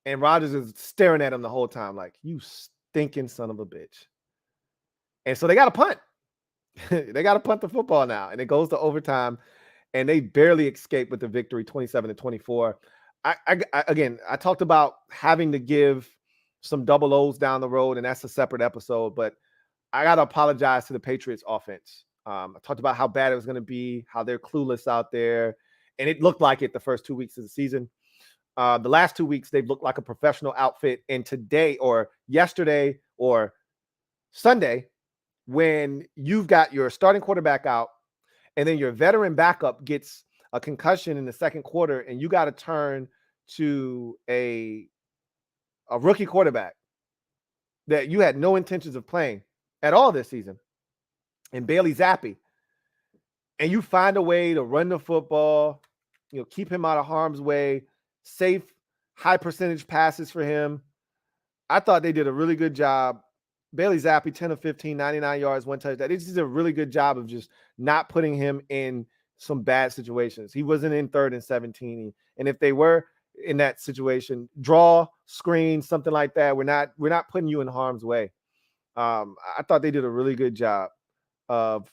And Rodgers is staring at him the whole time like, you stinking son of a bitch. And so they got to punt. They got to punt the football now. And it goes to overtime, and they barely escape with the victory, 27-24. I talked about having to give some double O's down the road, and that's a separate episode. But I got to apologize to the Patriots offense. I talked about how bad it was going to be, how they're clueless out there. And it looked like it the first 2 weeks of the season. The last 2 weeks, they've looked like a professional outfit. And today or yesterday or Sunday, when you've got your starting quarterback out and then your veteran backup gets a concussion in the second quarter, and you got to turn to a rookie quarterback that you had no intentions of playing at all this season, and Bailey Zappi, and you find a way to run the football, keep him out of harm's way, safe, high percentage passes for him. I thought they did a really good job Bailey Zappi, 10 of 15, 99 yards, 1 touchdown. They just did a really good job of just not putting him in some bad situations. He wasn't in 3rd and 17. And if they were in that situation, draw, screen, something like that, we're not putting you in harm's way. I thought they did a really good job of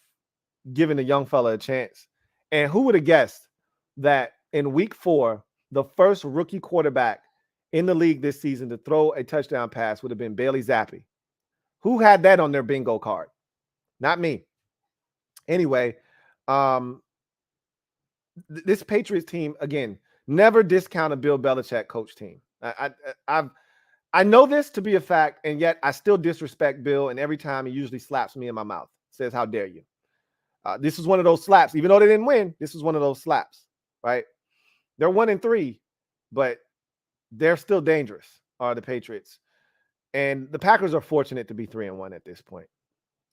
giving the young fella a chance. And who would have guessed that in week 4, the first rookie quarterback in the league this season to throw a touchdown pass would have been Bailey Zappi? Who had that on their bingo card? Not me. Anyway, this Patriots team, again, never discount a Bill Belichick coach team. I know this to be a fact, and yet I still disrespect Bill, and every time he usually slaps me in my mouth, says, "How dare you?" This is one of those slaps. Even though they didn't win, this is one of those slaps, right? They're 1-3, but they're still dangerous, are the Patriots. And the Packers are fortunate to be 3-1 at this point.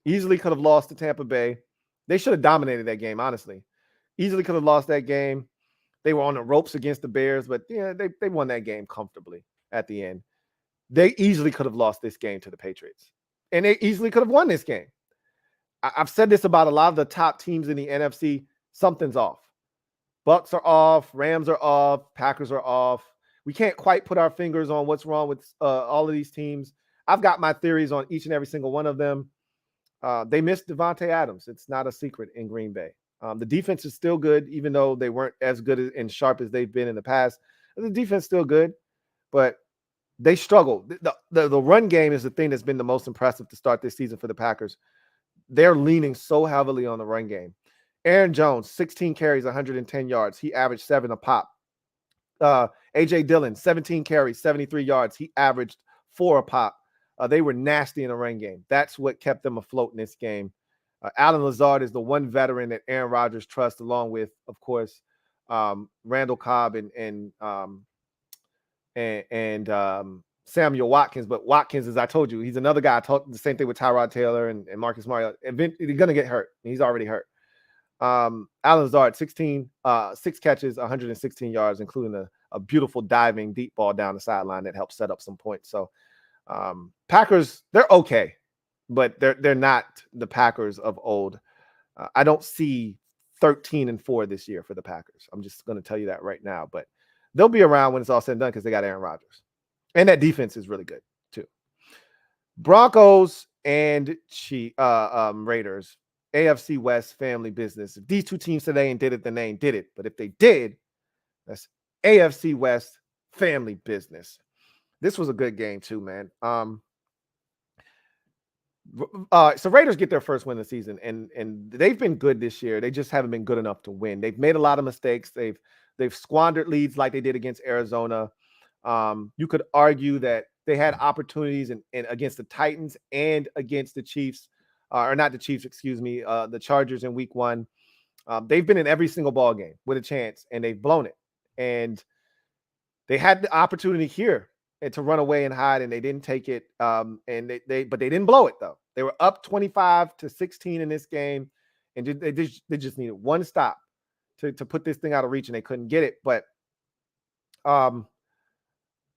Easily could have lost to Tampa Bay. They should have dominated that game, honestly. Easily could have lost that game. They were on the ropes against the Bears, but yeah, they won that game comfortably at the end. They easily could have lost this game to the Patriots. And they easily could have won this game. I've said this about a lot of the top teams in the NFC. Something's off. Bucks are off. Rams are off. Packers are off. We can't quite put our fingers on what's wrong with all of these teams. I've got my theories on each and every single one of them. They missed Devontae Adams. It's not a secret in Green Bay. The defense is still good, even though they weren't as good and sharp as they've been in the past. The defense is still good, but they struggled. The run game is the thing that's been the most impressive to start this season for the Packers. They're leaning so heavily on the run game. Aaron Jones, 16 carries, 110 yards. He averaged 7 a pop. A.J. Dillon, 17 carries, 73 yards. He averaged 4 a pop. They were nasty in the run game. That's what kept them afloat in this game. Alan Lazard is the one veteran that Aaron Rodgers trusts, along with, of course, Randall Cobb and Samuel Watkins. But Watkins, as I told you, he's another guy. I told the same thing with Tyrod Taylor and Marcus Mariota. He's going to get hurt. He's already hurt. Alan Lazard, 6 catches, 116 yards, including a beautiful diving deep ball down the sideline that helped set up some points. So Packers, they're okay, but they're not the Packers of old. I don't see 13-4 this year for the Packers. I'm just going to tell you that right now, but they'll be around when it's all said and done because they got Aaron Rodgers. And that defense is really good too. Broncos and Raiders, AFC West family business. If these two teams today ain't did it, then they ain't did it. But if they did, that's AFC West family business. This was a good game too, man. So Raiders get their first win of the season, and they've been good this year. They just haven't been good enough to win. They've made a lot of mistakes. They've squandered leads like they did against Arizona. You could argue that they had opportunities in against the Titans and against the Chiefs, or not the Chiefs, excuse me, the Chargers in week 1. They've been in every single ball game with a chance, and they've blown it. And they had the opportunity here to run away and hide, and they didn't take it. But they didn't blow it though. They were up 25-16 in this game, and they just needed one stop to put this thing out of reach, and they couldn't get it. But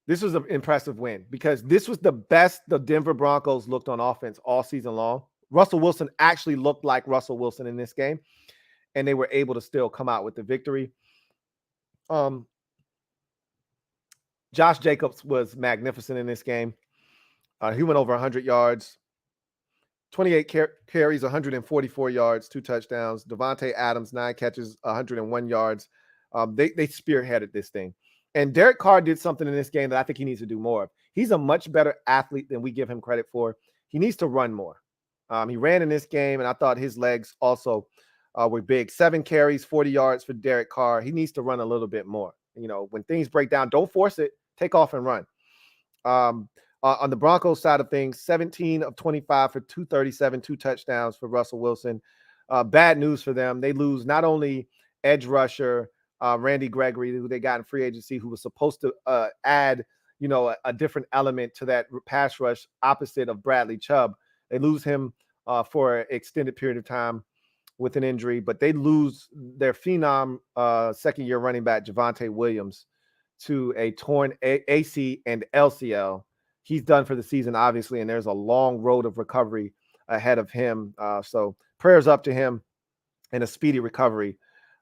this was an impressive win because this was the best the Denver Broncos looked on offense all season long. Russell Wilson actually looked like Russell Wilson in this game, and they were able to still come out with the victory. Josh Jacobs was magnificent in this game. He went over 100 yards, 28 carries, 144 yards, 2 touchdowns. Devontae Adams, 9 catches, 101 yards. They spearheaded this thing. And Derek Carr did something in this game that I think he needs to do more of. He's a much better athlete than we give him credit for. He needs to run more. He ran in this game, and I thought his legs also were big. 7 carries, 40 yards for Derek Carr. He needs to run a little bit more. You know, when things break down, don't force it. Take off and run. On the Broncos side of things, 17 of 25 for 237, 2 touchdowns for Russell Wilson. Bad news for them. They lose not only edge rusher Randy Gregory, who they got in free agency, who was supposed to add, a different element to that pass rush opposite of Bradley Chubb. They lose him for an extended period of time with an injury, but they lose their phenom second-year running back Javonte Williams to a torn AC and LCL. he's done for the season, obviously, and there's a long road of recovery ahead of him. So prayers up to him and a speedy recovery.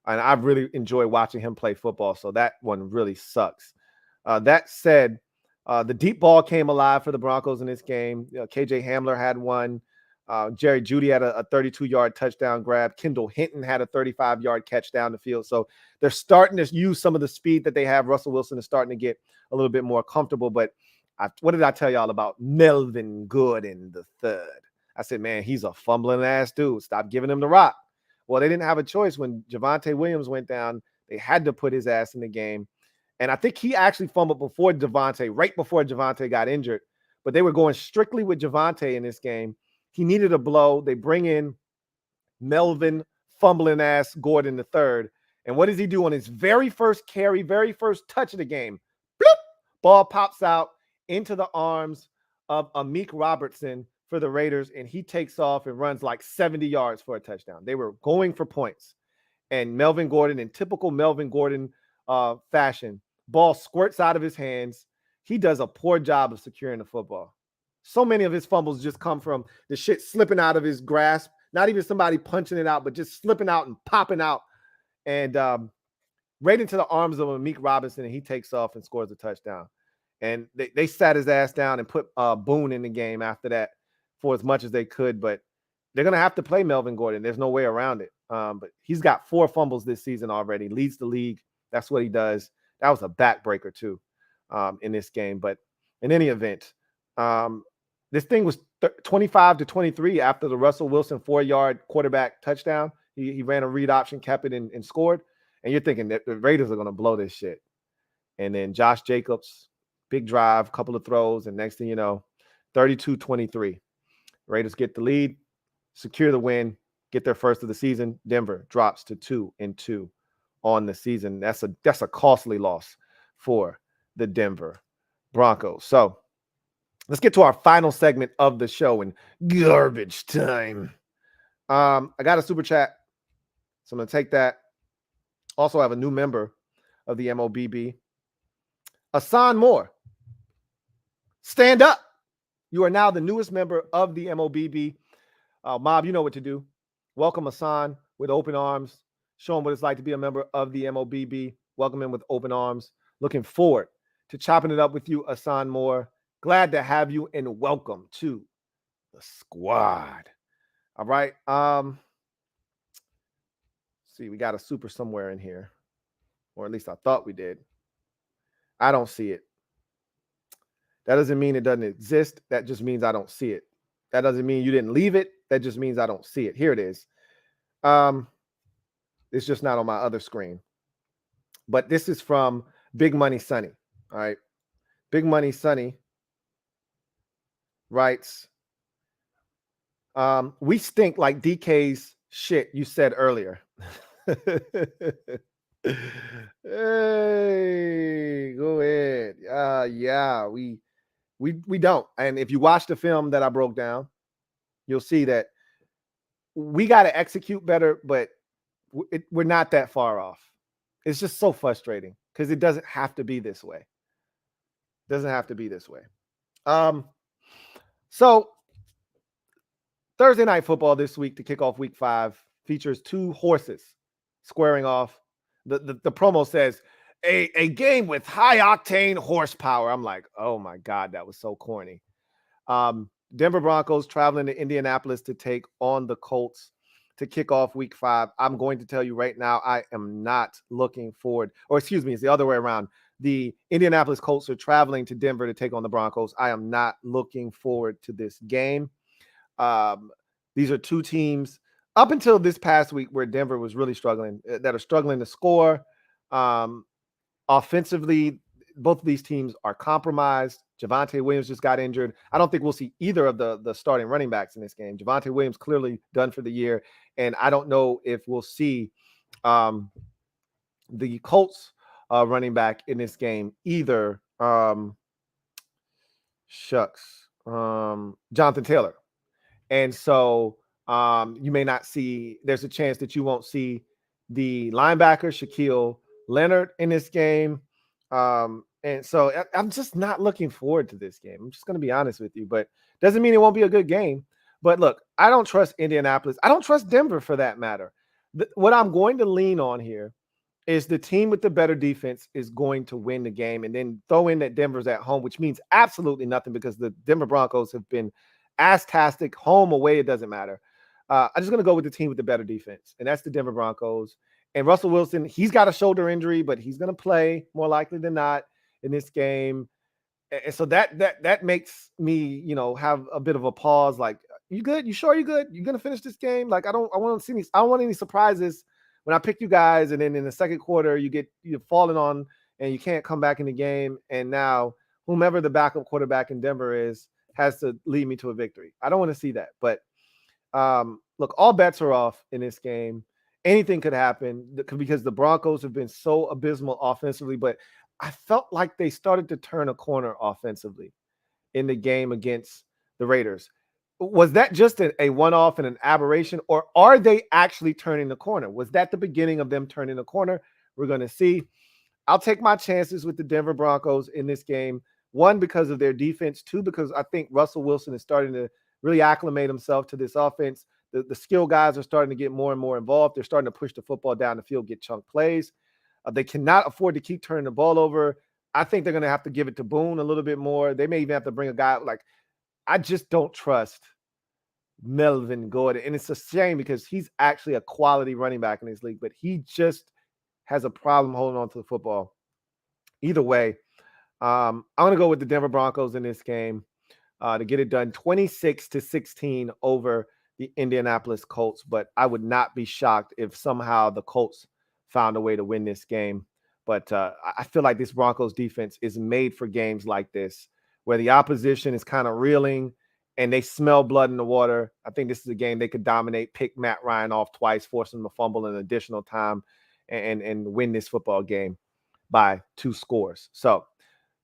And I've really enjoyed watching him play football. So that one really sucks. That said, the deep ball came alive for the Broncos in this game. KJ Hamler had one. Jerry Jeudy had a 32-yard touchdown grab. Kendall Hinton had a 35-yard catch down the field. So they're starting to use some of the speed that they have. Russell Wilson is starting to get a little bit more comfortable. But what did I tell y'all about Melvin Gordon the third? I said, man, he's a fumbling ass dude. Stop giving him the rock. Well, they didn't have a choice when Javonte Williams went down. They had to put his ass in the game. And I think he actually fumbled before Javonte, right before Javonte got injured. But they were going strictly with Javonte in this game. He needed a blow. They bring in Melvin fumbling ass Gordon the third. And what does he do on his very first carry, very first touch of the game? Bloop! Ball pops out into the arms of Amik Robertson for the Raiders, and he takes off and runs like 70 yards for a touchdown. They were going for points. And Melvin Gordon, in typical Melvin Gordon fashion, ball squirts out of his hands. He does a poor job of securing the football. So many of his fumbles just come from the shit slipping out of his grasp, not even somebody punching it out, but just slipping out and popping out. And right into the arms of Amik Robinson, and he takes off and scores a touchdown. And they sat his ass down and put Boone in the game after that for as much as they could. But they're going to have to play Melvin Gordon. There's no way around it. But he's got 4 fumbles this season already, leads the league. That's what he does. That was a backbreaker, too, in this game. But in any event, this thing was 25-23 after the Russell Wilson 4-yard quarterback touchdown. He ran a read option, kept it, and scored. And you're thinking that the Raiders are going to blow this shit. And then Josh Jacobs, big drive, couple of throws, and next thing you know, 32-23. Raiders get the lead, secure the win, get their first of the season. Denver drops to 2-2 on the season. That's a costly loss for the Denver Broncos. So let's get to our final segment of the show in garbage time. I got a super chat, so I'm going to take that. Also, I have a new member of the MOBB, Asan Moore. Stand up. You are now the newest member of the MOBB. Mob, you know what to do. Welcome Asan with open arms. Show him what it's like to be a member of the MOBB. Welcome him with open arms. Looking forward to chopping it up with you, Asan Moore. Glad to have you and welcome to the squad. All right. See, we got a super somewhere in here, or at least I thought we did. I don't see it. That doesn't mean it doesn't exist. That just means I don't see it. That doesn't mean you didn't leave it. That just means I don't see it. Here it is. It's just not on my other screen. But this is from Big Money Sonny. All right. Big Money Sonny writes, we stink like DK's shit you said earlier. Hey, go ahead. Yeah, we don't. And if you watch the film that I broke down, you'll see that we got to execute better, but we're not that far off. It's just so frustrating because it doesn't have to be this way. It doesn't have to be this way. So Thursday Night Football this week to kick off week 5 features 2 horses squaring off. The promo says a game with high octane horsepower. I'm like, oh my God, that was so corny. Denver Broncos traveling to Indianapolis to take on the Colts to kick off week 5. I'm going to tell you right now, I am not looking forward, or excuse me, it's the other way around. The Indianapolis Colts are traveling to Denver to take on the Broncos. I am not looking forward to this game. These are 2 teams up until this past week where Denver was really struggling, that are struggling to score. Offensively, both of these teams are compromised. Javonte Williams just got injured. I don't think we'll see either of the starting running backs in this game. Javonte Williams clearly done for the year, and I don't know if we'll see the Colts running back in this game either. Jonathan Taylor. And so you may not see, there's a chance that you won't see the linebacker, Shaquille Leonard, in this game. And so I'm just not looking forward to this game. I'm just going to be honest with you, but doesn't mean it won't be a good game. But look, I don't trust Indianapolis. I don't trust Denver for that matter. What I'm going to lean on here is the team with the better defense is going to win the game, and then throw in that Denver's at home, which means absolutely nothing because the Denver Broncos have been ass-tastic, home, away, it doesn't matter. I'm just going to go with the team with the better defense, and that's the Denver Broncos. And Russell Wilson, he's got a shoulder injury, but he's going to play more likely than not in this game. And so that makes me, have a bit of a pause. Like, you good? You sure you good? You gonna finish this game? Like, I don't want any surprises when I pick you guys, and then in the second quarter you're falling on and you can't come back in the game. And now whomever the backup quarterback in Denver is has to lead me to a victory. I don't want to see that. But look, all bets are off in this game. Anything could happen because the Broncos have been so abysmal offensively, but I felt like they started to turn a corner offensively in the game against the Raiders. Was that just a one-off and an aberration, or are they actually turning the corner? Was that the beginning of them turning the corner? We're going to see. I'll take my chances with the Denver Broncos in this game. One, because of their defense. Two, because I think Russell Wilson is starting to really acclimate himself to this offense. The skill guys are starting to get more and more involved. They're starting to push the football down the field, get chunk plays. They cannot afford to keep turning the ball over. I think they're going to have to give it to Boone a little bit more. They may even have to bring a guy I just don't trust Melvin Gordon. And it's a shame because he's actually a quality running back in this league, but he just has a problem holding on to the football. Either way, I'm going to go with the Denver Broncos in this game to get it done 26-16 over the Indianapolis Colts. But I would not be shocked if somehow the Colts found a way to win this game. But I feel like this Broncos defense is made for games like this, where the opposition is kind of reeling and they smell blood in the water. I think this is a game they could dominate, pick Matt Ryan off twice, force him to fumble in additional time, and win this football game by 2 scores. So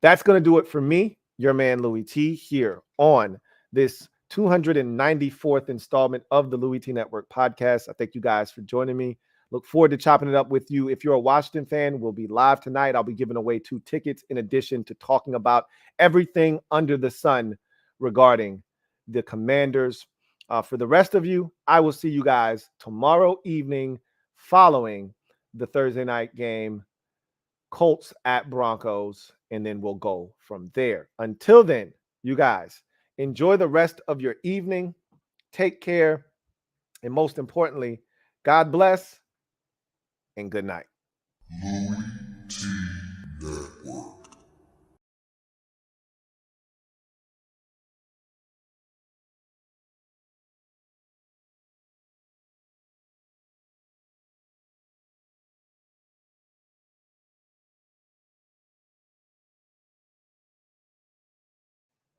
that's going to do it for me, your man Louie T, here on this 294th installment of the Louie T Network podcast. I thank you guys for joining me. Look forward to chopping it up with you. If you're a Washington fan, we'll be live tonight. I'll be giving away 2 tickets in addition to talking about everything under the sun regarding the Commanders. For the rest of you, I will see you guys tomorrow evening following the Thursday night game, Colts at Broncos, and then we'll go from there. Until then, you guys, enjoy the rest of your evening. Take care. And most importantly, God bless and good night.